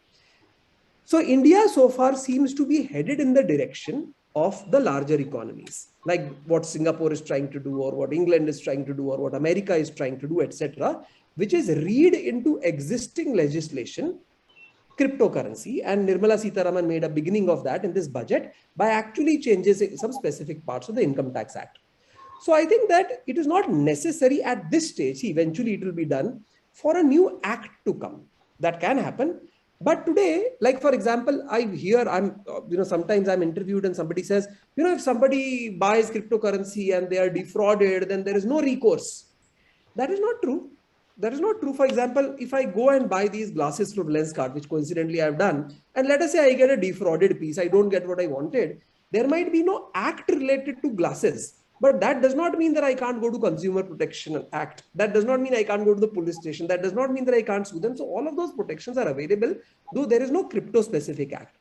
So India so far seems to be headed in the direction of the larger economies, like what Singapore is trying to do, or what England is trying to do, or what America is trying to do, etc., which is read into existing legislation cryptocurrency. And Nirmala Sitharaman made a beginning of that in this budget by actually changing some specific parts of the Income Tax Act. So I think that it is not necessary at this stage. Eventually it will be done for a new act to come. That can happen. But today, like for example, I hear sometimes I'm interviewed and somebody says, if somebody buys cryptocurrency and they are defrauded, then there is no recourse. That is not true. That is not true. For example, if I go and buy these glasses from Lenskart, which coincidentally I've done, and let us say I get a defrauded piece, I don't get what I wanted, there might be no act related to glasses. But that does not mean that I can't go to Consumer Protection Act. That does not mean I can't go to the police station. That does not mean that I can't sue them. So all of those protections are available, though there is no crypto specific act.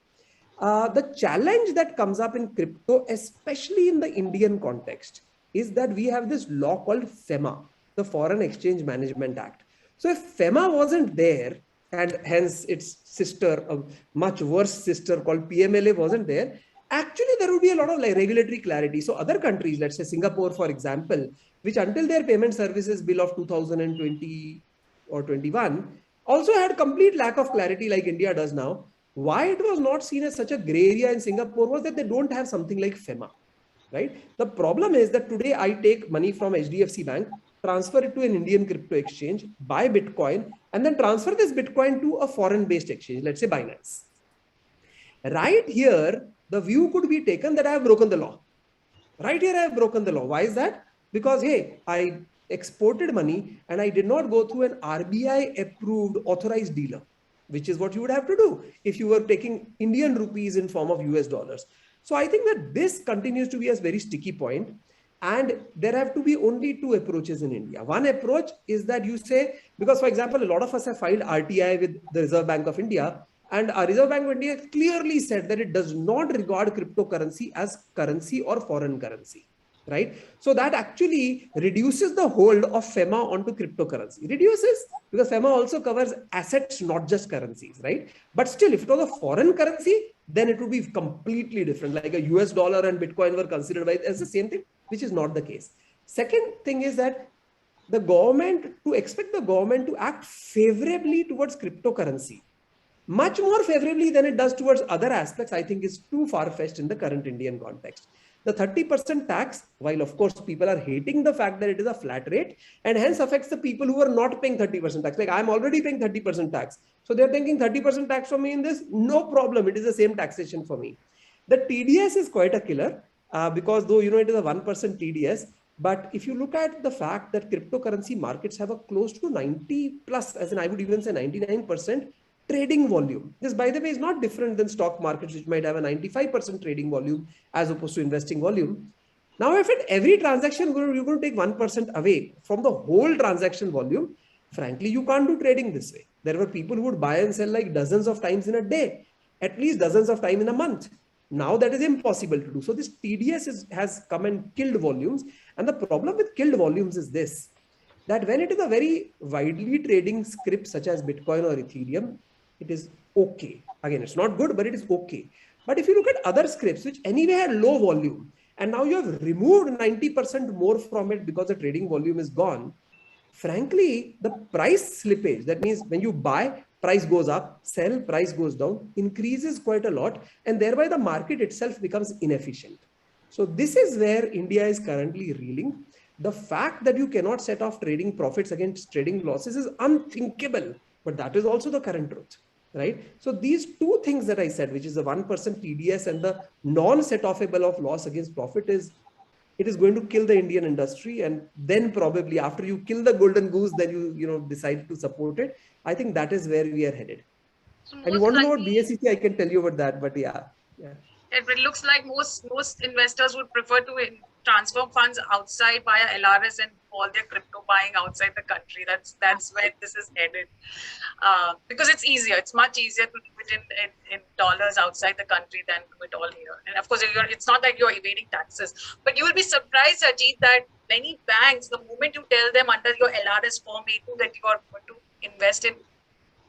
The challenge that comes up in crypto, especially in the Indian context, is that we have this law called FEMA, the Foreign Exchange Management Act. So if FEMA wasn't there, and hence its sister, a much worse sister called PMLA wasn't there, actually there would be a lot of regulatory clarity. So other countries, let's say Singapore, for example, which until their payment services bill of 2020 or 21 also had complete lack of clarity like India does now. Why it was not seen as such a gray area in Singapore was that they don't have something like FEMA, right? The problem is that today I take money from HDFC Bank, transfer it to an Indian crypto exchange, buy Bitcoin, and then transfer this Bitcoin to a foreign-based exchange, let's say Binance. Right here, the view could be taken that I have broken the law. Right here, I have broken the law. Why is that? Because, hey, I exported money and I did not go through an RBI approved authorized dealer, which is what you would have to do if you were taking Indian rupees in form of US dollars. So I think that this continues to be a very sticky point. And there have to be only two approaches in India. One approach is that you say, because for example, a lot of us have filed RTI with the Reserve Bank of India, and our Reserve Bank of India clearly said that it does not regard cryptocurrency as currency or foreign currency, right? So that actually reduces the hold of FEMA onto cryptocurrency. Reduces because FEMA also covers assets, not just currencies, right? But still, if it was a foreign currency, then it would be completely different. Like a US dollar and Bitcoin were considered as the same thing, which is not the case. Second thing is that the government, to expect the government to act favorably towards cryptocurrency, much more favorably than it does towards other aspects, I think is too far-fetched in the current Indian context. The 30% tax, while of course people are hating the fact that it is a flat rate and hence affects the people who are not paying 30% tax. Like I'm already paying 30% tax. So they're thinking 30% tax for me in this, no problem. It is the same taxation for me. The TDS is quite a killer because though, it is a 1% TDS, but if you look at the fact that cryptocurrency markets have a close to 90 plus, as in I would even say 99% trading volume. This, by the way, is not different than stock markets, which might have a 95% trading volume as opposed to investing volume. Now, if at every transaction you're going to take 1% away from the whole transaction volume, frankly, you can't do trading this way. There were people who would buy and sell like dozens of times in a day, at least dozens of times in a month. Now that is impossible to do. So this TDS has come and killed volumes. And the problem with killed volumes is this, that when it is a very widely trading script such as Bitcoin or Ethereum, it is okay. Again, it's not good, but it is okay. But if you look at other scripts, which anyway had low volume, and now you have removed 90% more from it because the trading volume is gone, frankly, the price slippage, that means when you buy, price goes up, sell, price goes down, increases quite a lot, and thereby the market itself becomes inefficient. So this is where India is currently reeling. The fact that you cannot set off trading profits against trading losses is unthinkable, but that is also the current truth. right? So these two things that I said, which is the 1% TDS and the non-set-offable of loss against profit, it is going to kill the Indian industry. And then probably after you kill the golden goose, then you decide to support it. I think that is where we are headed. So And you most want to know about likely, BSEC, I can tell you about that, but yeah. it looks like most investors would prefer to transfer funds outside via LRS and all their crypto buying outside the country. That's where this is headed. Because it's easier. It's much easier to do it in dollars outside the country than do it all here. And of course, it's not like you're evading taxes. But you will be surprised, Ajit, that many banks, the moment you tell them under your LRS Form A2 that you are going to invest in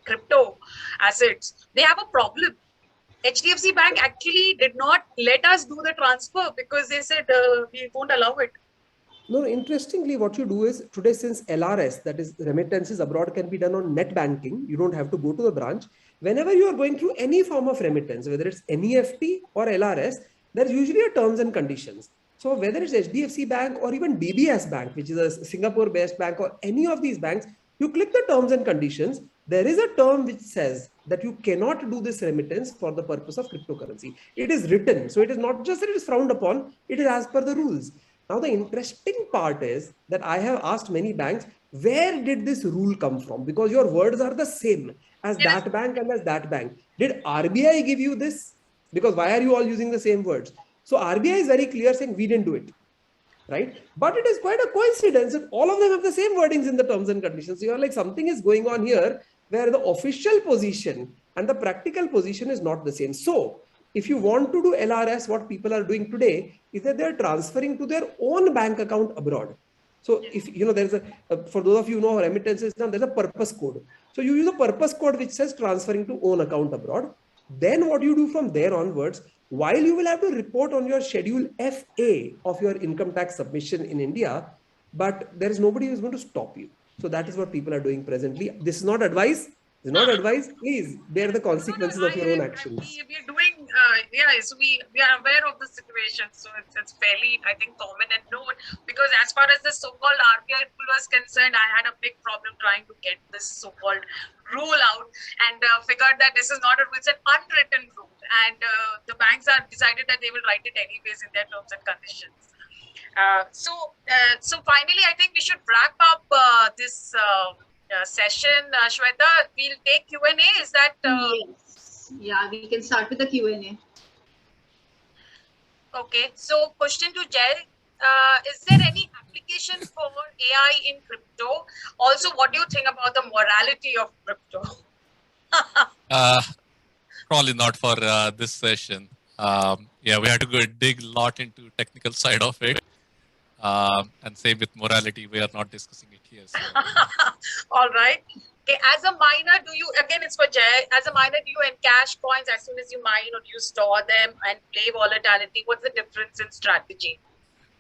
crypto assets, they have a problem. HDFC Bank actually did not let us do the transfer because they said we won't allow it. No, interestingly, what you do is today, since LRS, that is remittances abroad, can be done on net banking, you don't have to go to the branch. Whenever you are going through any form of remittance, whether it's NEFT or LRS, there's usually a terms and conditions. So whether it's HDFC Bank or even DBS Bank, which is a Singapore-based bank, or any of these banks, you click the terms and conditions. There is a term which says that you cannot do this remittance for the purpose of cryptocurrency. It is written. So it is not just that it is frowned upon, it is as per the rules. Now, the interesting part is that I have asked many banks, where did this rule come from? Because your words are the same as that bank and as that bank. Did RBI give you this? Because why are you all using the same words? So RBI is very clear saying we didn't do it, right? But it is quite a coincidence that all of them have the same wordings in the terms and conditions. So you're like, something is going on here where the official position and the practical position is not the same. So if you want to do LRS, what people are doing today is that they're transferring to their own bank account abroad. So if there's for those of you who know remittances, now there's a purpose code. So you use a purpose code which says transferring to own account abroad. Then what you do from there onwards, while you will have to report on your schedule FA of your income tax submission in India, but there is nobody who is going to stop you. So that is what people are doing presently. This is not advice. It's not advice. Please bear the consequences of your own actions. We are doing, so we are aware of the situation. So it's fairly, I think, common and known. Because as far as the so-called RBI rule was concerned, I had a big problem trying to get this so-called rule out and figured that this is not a rule, it's an unwritten rule. And the banks are decided that they will write it anyways in their terms and conditions. So finally, I think we should wrap up this session. Shweta, we'll take Q&A. Is that? Yes. Yeah, we can start with the Q&A. Okay. So question to Jay. Is there any application for AI in crypto? Also, what do you think about the morality of crypto? Probably not for this session. Yeah, we had to go dig a lot into technical side of it. And same with morality, we are not discussing it here. So. All right. Okay. As a miner, again, it's for Jay. As a miner, do you encash coins as soon as you mine, or do you store them and play volatility? What's the difference in strategy?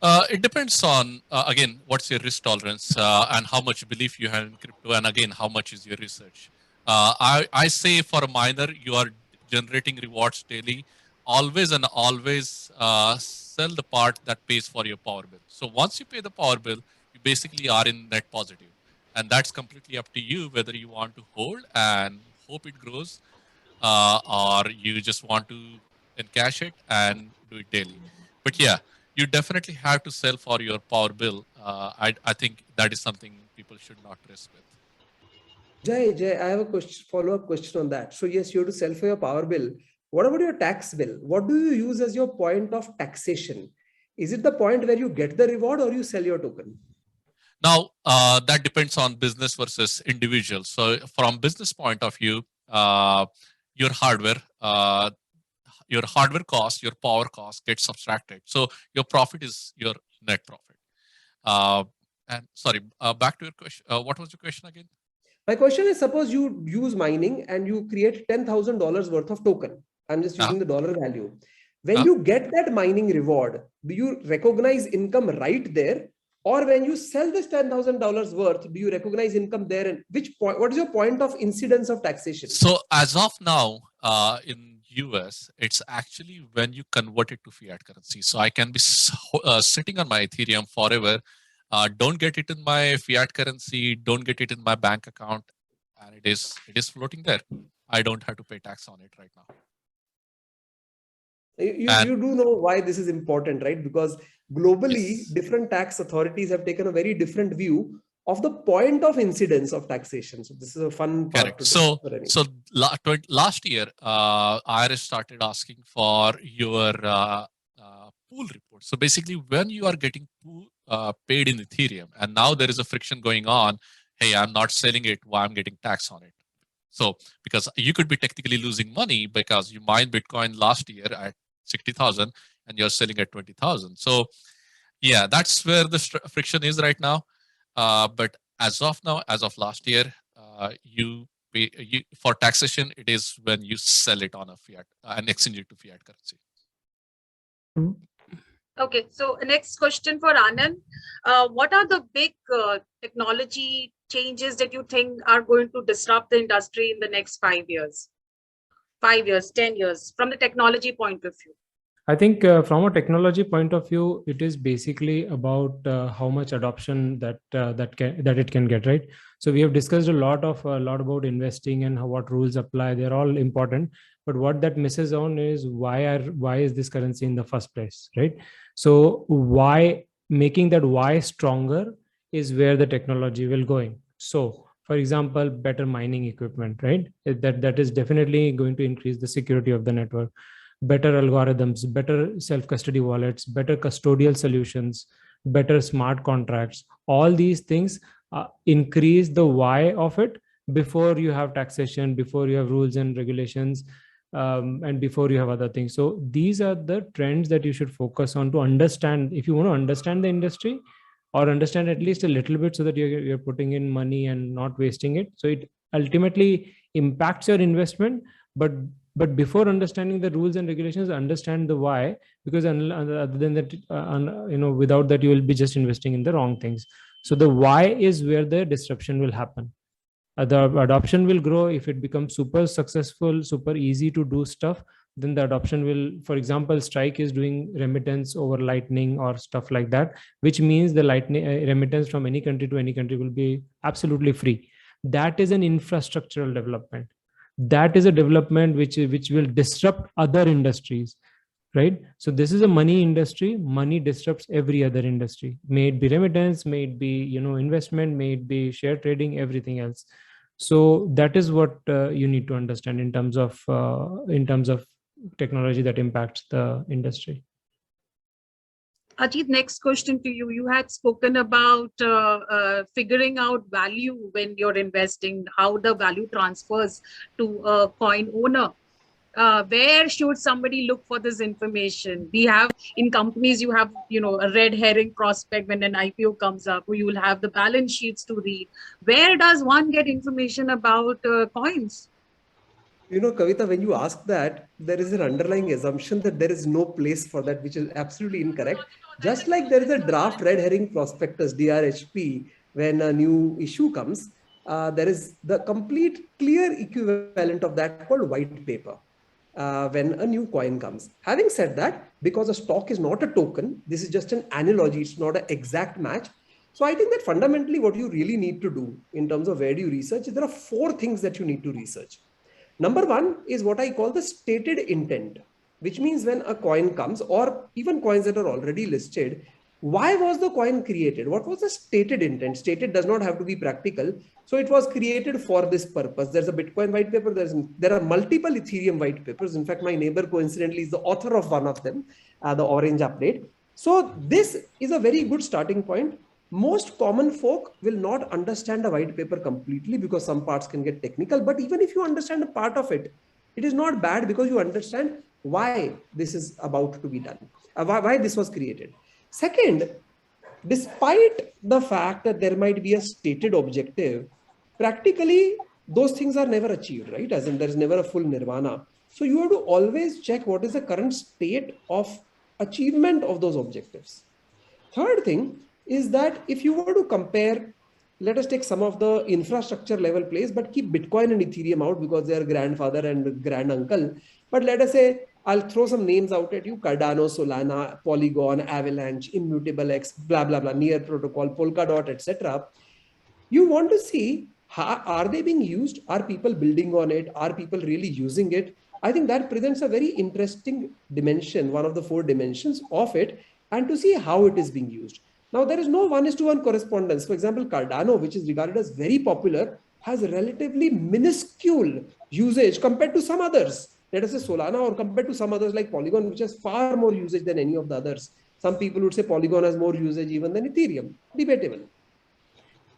It depends on, again, what's your risk tolerance and how much belief you have in crypto, and again, how much is your research. I say for a miner, you are generating rewards daily. Always and always sell the part that pays for your power bill. So once you pay the power bill, you basically are in net positive. And that's completely up to you whether you want to hold and hope it grows or you just want to encash it and do it daily. But yeah, you definitely have to sell for your power bill. I think that is something people should not risk with. Jay, I have a follow-up question on that. So yes, you have to sell for your power bill. What about your tax bill? What do you use as your point of taxation? Is it the point where you get the reward or you sell your token? Now, that depends on business versus individual. So from business point of view, your hardware cost, your power cost gets subtracted. So your profit is your net profit. And sorry, back to your question. What was your question again? My question is, suppose you use mining and you create $10,000 worth of token. I'm just using the dollar value. When you get that mining reward, do you recognize income right there? Or when you sell this $10,000 worth, do you recognize income there? And which point? What is your point of incidence of taxation? So as of now, in US, it's actually when you convert it to fiat currency. So I can be sitting on my Ethereum forever. Don't get it in my fiat currency. Don't get it in my bank account, and it is floating there. I don't have to pay tax on it right now. You do know why this is important, right? Because globally, different tax authorities have taken a very different view of the point of incidence of taxation. So this is a fun part. Correct. So last year, IRS started asking for your pool report. So basically, when you are getting paid in Ethereum, and now there is a friction going on, hey, I'm not selling it, why I'm getting tax on it. So because you could be technically losing money because you mined Bitcoin last year at 60,000 and you're selling at 20,000. So yeah, that's where the friction is right now. But as of now, as of last year, you pay for taxation. It is when you sell it on a fiat and exchange it to fiat currency. Okay, so next question for Anand. What are the big technology changes that you think are going to disrupt the industry in the next 5 years? 5 years, 10 years, from the technology point of view? I think from a technology point of view, it is basically about how much adoption that it can get, right? So we have discussed a lot about investing and what rules apply. They're all important, but what that misses on is why is this currency in the first place, right? So why making that why stronger is where the technology will going. So for example, better mining equipment, right? That is definitely going to increase the security of the network. Better algorithms, better self-custody wallets, better custodial solutions, better smart contracts. All these things increase the why of it before you have taxation, before you have rules and regulations, and before you have other things. So these are the trends that you should focus on to understand. If you want to understand the industry, or understand at least a little bit, so that you're putting in money and not wasting it. So it ultimately impacts your investment, but before understanding the rules and regulations, understand the why, because other than that, without that, you will be just investing in the wrong things. So the why is where the disruption will happen. The adoption will grow if it becomes super successful, super easy to do stuff. Then the adoption will, for example, Strike is doing remittance over Lightning or stuff like that, which means the Lightning remittance from any country to any country will be absolutely free. That is an infrastructural development. That is a development which will disrupt other industries, right? So this is a money industry. Money disrupts every other industry. May it be remittance, may it be investment, may it be share trading, everything else. So that is what you need to understand in terms of technology that impacts the industry. Ajit, next question to you. You had spoken about figuring out value when you're investing, how the value transfers to a coin owner. Where should somebody look for this information? We have in companies, you have a red herring prospect when an IPO comes up, or you will have the balance sheets to read. Where does one get information about coins? Kavita, when you ask that, there is an underlying assumption that there is no place for that, which is absolutely incorrect. Just like there is a draft red herring prospectus, DRHP, when a new issue comes, there is the complete clear equivalent of that called white paper. When a new coin comes. Having said that, because a stock is not a token, this is just an analogy, it's not an exact match. So I think that fundamentally what you really need to do in terms of where do you research, there are 4 things that you need to research. Number 1 is what I call the stated intent, which means when a coin comes, or even coins that are already listed, why was the coin created? What was the stated intent? Stated does not have to be practical. So it was created for this purpose. There's a Bitcoin white paper. There are multiple Ethereum white papers. In fact, my neighbor coincidentally is the author of one of them, the orange update. So this is a very good starting point. Most common folk will not understand a white paper completely because some parts can get technical. But even if you understand a part of it, it is not bad because you understand why this is about to be done, why this was created. Second, despite the fact that there might be a stated objective, practically those things are never achieved, right? As in there's never a full nirvana. So you have to always check what is the current state of achievement of those objectives. Third thing is that if you were to compare, let us take some of the infrastructure level plays, but keep Bitcoin and Ethereum out because they are grandfather and granduncle. But let us say, I'll throw some names out at you: Cardano, Solana, Polygon, Avalanche, Immutable X, blah, blah, blah, Near Protocol, Polkadot, etc. You want to see Are they being used? Are people building on it? Are people really using it? I think that presents a very interesting dimension, one of the 4 dimensions of it, and to see how it is being used. Now, there is no 1:1 correspondence. For example, Cardano, which is regarded as very popular, has relatively minuscule usage compared to some others. Let us say Solana, or compared to some others like Polygon, which has far more usage than any of the others. Some people would say Polygon has more usage even than Ethereum. Debatable.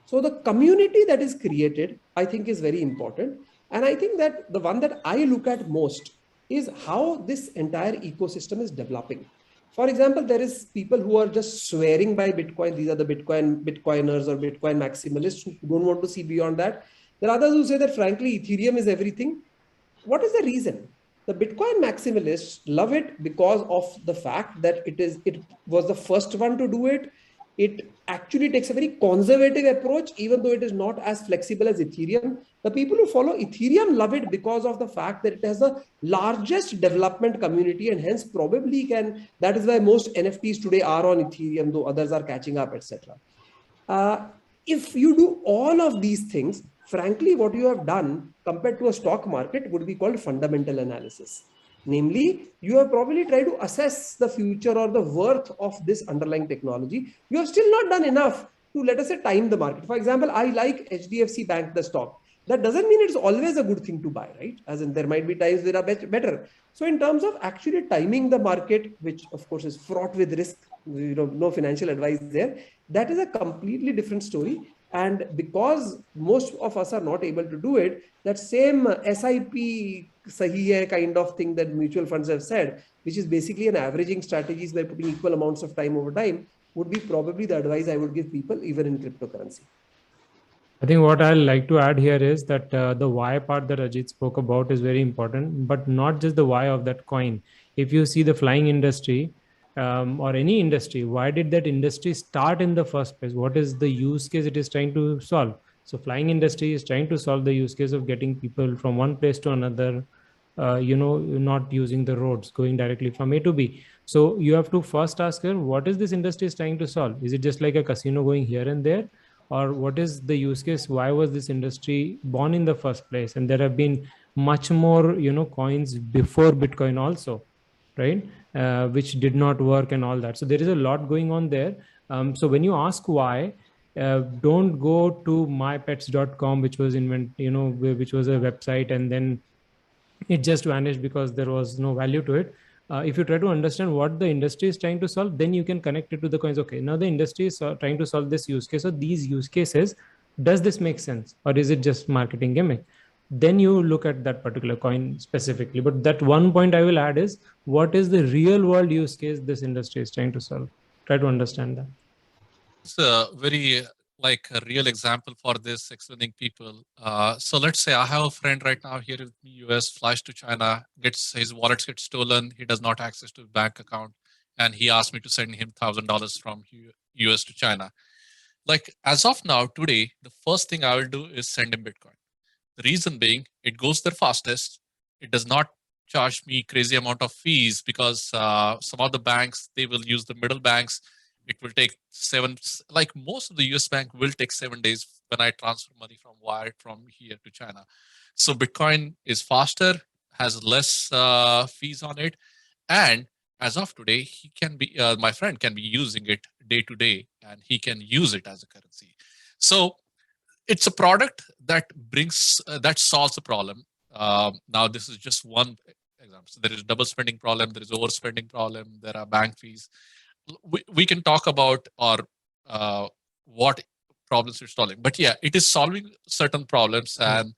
So the community that is created, I think, is very important. And I think that the one that I look at most is how this entire ecosystem is developing. For example, there is people who are just swearing by Bitcoin. These are the Bitcoiners or Bitcoin maximalists who don't want to see beyond that. There are others who say that, frankly, Ethereum is everything. What is the reason? The Bitcoin maximalists love it because of the fact that it was the first one to do it. It actually takes a very conservative approach, even though it is not as flexible as Ethereum. The people who follow Ethereum love it because of the fact that it has the largest development community, and hence probably that is why most NFTs today are on Ethereum, though others are catching up, etc. If you do all of these things, frankly, what you have done compared to a stock market would be called fundamental analysis. Namely, you have probably tried to assess the future or the worth of this underlying technology. You have still not done enough to, let us say, time the market. For example, I like HDFC Bank, the stock. That doesn't mean it's always a good thing to buy, right? As in, there might be times that are better. So in terms of actually timing the market, which of course is fraught with risk, no financial advice there, that is a completely different story. And because most of us are not able to do it, that same SIP sahi hai kind of thing that mutual funds have said, which is basically an averaging strategies by putting equal amounts of time over time, would be probably the advice I would give people, even in cryptocurrency. I think what I'd like to add here is that the why part that Ajit spoke about is very important, but not just the why of that coin. If you see the flying industry or any industry, why did that industry start in the first place? What is the use case it is trying to solve? So flying industry is trying to solve the use case of getting people from one place to another, not using the roads, going directly from A to B. So you have to first ask her, what is this industry is trying to solve? Is it just like a casino going here and there? Or what is the use case? Why was this industry born in the first place? And there have been much more coins before Bitcoin also, right? Which did not work and all that. So there is a lot going on there. So when you ask why, don't go to mypets.com, which was which was a website, and then it just vanished because there was no value to it. If you try to understand what the industry is trying to solve, then you can connect it to the coins. Okay, now the industry is trying to solve this use case, or these use cases. Does this make sense, or is it just marketing gimmick? Then you look at that particular coin specifically. But that one point I will add is, what is the real world use case this industry is trying to solve? Try to understand that. It's a very like a real example for this, explaining people. So let's say I have a friend right now here in the US, flies to China, gets his wallets get stolen. He does not access to bank account, and he asked me to send him $1,000 from US to China. Like as of now, today, the first thing I will do is send him Bitcoin. The reason being, it goes there fastest. It does not charge me crazy amount of fees because some of the banks, they will use the middle banks. It will take like most of the US bank will take 7 days when I transfer money from wire from here to China. So Bitcoin is faster, has less fees on it. And as of today, he can be, my friend can be using it day to day, and he can use it as a currency. So it's a product that brings, that solves a problem. Now this is just one example. So there is double spending problem, there is overspending problem, there are bank fees. We can talk about what problems it's solving, but yeah, it is solving certain problems, and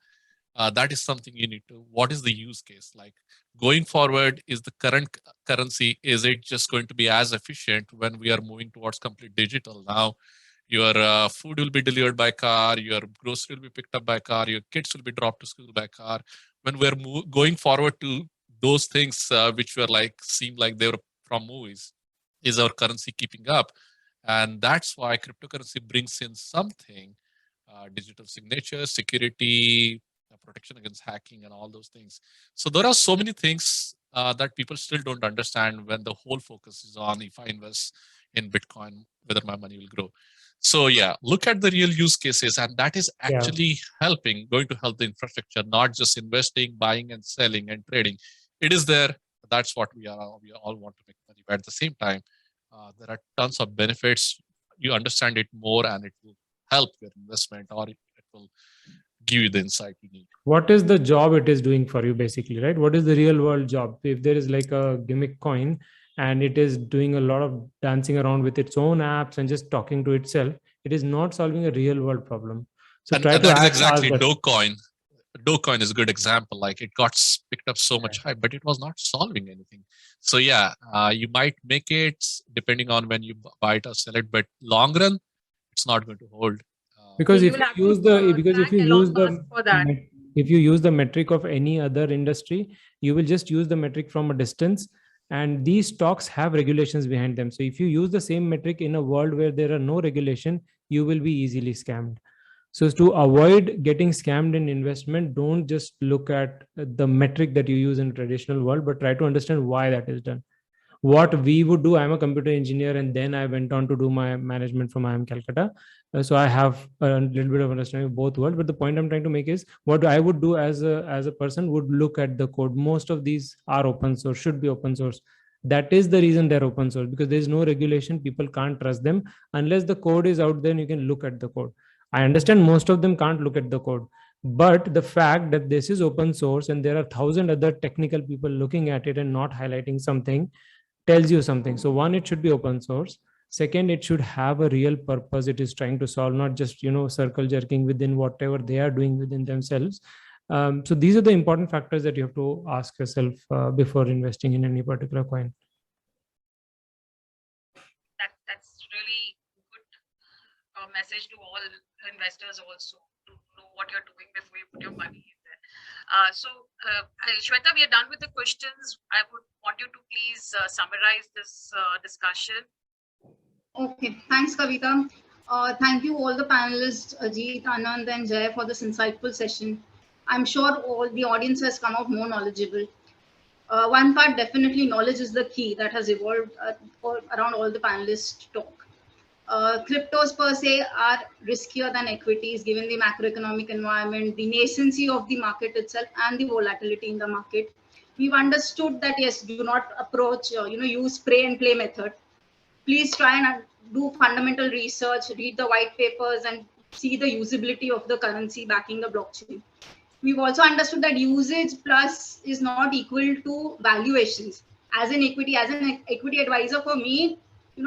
that is something you need to. What is the use case like going forward? Is the current currency, is it just going to be as efficient when we are moving towards complete digital? Now your food will be delivered by car, your grocery will be picked up by car, your kids will be dropped to school by car. When we're going forward to those things which were like seem like they were from movies, is our currency keeping up? And that's why cryptocurrency brings in something, digital signature, security, protection against hacking, and all those things. So there are so many things that people still don't understand when the whole focus is on if I invest in Bitcoin, whether my money will grow. So yeah, look at the real use cases, and that is actually going to help the infrastructure, not just investing, buying and selling and trading. It is there. That's what we are. We all want to make money, but at the same time, there are tons of benefits. You understand it more, and it will help your investment, or it will give you the insight you need. What is the job it is doing for you, basically, right? What is the real world job? If there is like a gimmick coin and it is doing a lot of dancing around with its own apps and just talking to itself, it is not solving a real world problem. So And try to that is add exactly that. Dogecoin. Dogecoin is a good example. Like it got picked up so much hype, but it was not solving anything. So yeah, you might make it depending on when you buy it or sell it, but long run, it's not going to hold. Because You if will you have use to, the because if thank you Elon use the Musk for that. if you use the metric of any other industry, you will just use the metric from a distance, and these stocks have regulations behind them. So if you use the same metric in a world where there are no regulation, you will be easily scammed. So to avoid getting scammed in investment, don't just look at the metric that you use in traditional world, but try to understand why that is done. What we would do, I'm a computer engineer, and then I went on to do my management from IIM Calcutta. So I have a little bit of understanding of both worlds. But the point I'm trying to make is what I would do as a person would look at the code. Most of these are open source, should be open source. That is the reason they're open source, because there's no regulation. People can't trust them unless the code is out there and you can look at the code. I understand most of them can't look at the code, but the fact that this is open source and there are 1,000 other technical people looking at it and not highlighting something tells you something. So one, it should be open source. Second, it should have a real purpose it is trying to solve, not just circle jerking within whatever they are doing within themselves. So these are the important factors that you have to ask yourself before investing in any particular coin. That's really good message to all investors also, to know what you're doing before you put your money in there. Shweta, we are done with the questions. I would want you to please summarize this discussion. Okay, thanks, Kavita. Thank you all the panelists, Ajit, Anand, and Jay, for this insightful session. I'm sure all the audience has come out more knowledgeable. One part, definitely knowledge is the key that has evolved around all the panelists' talk. Cryptos per se are riskier than equities given the macroeconomic environment, the nascency of the market itself, and the volatility in the market. We've understood that, yes, do not approach, use spray and play method. Please try and do fundamental research, read the white papers, and see the usability of the currency backing the blockchain. We've also understood that usage plus is not equal to valuations. As an equity advisor, for me,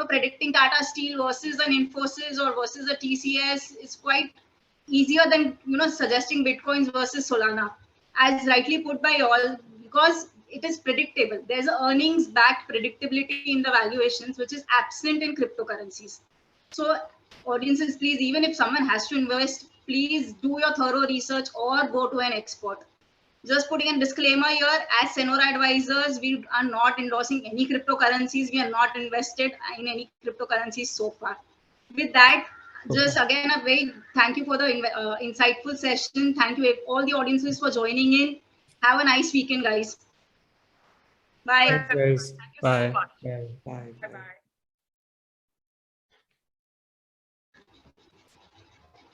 predicting Tata Steel versus an Infosys or versus a TCS is quite easier than suggesting Bitcoins versus Solana, as rightly put by all, because it is predictable. There's earnings backed predictability in the valuations, which is absent in cryptocurrencies. So audiences, please, even if someone has to invest, please do your thorough research or go to an expert. Just putting a disclaimer here, as Senora advisors, we are not endorsing any cryptocurrencies. We are not invested in any cryptocurrencies so far. With that, just again, a very thank you for the insightful session. Thank you all the audiences for joining in. Have a nice weekend, guys. Bye. Thanks, guys. Thank you so Bye. much. Bye. Bye. Bye-bye.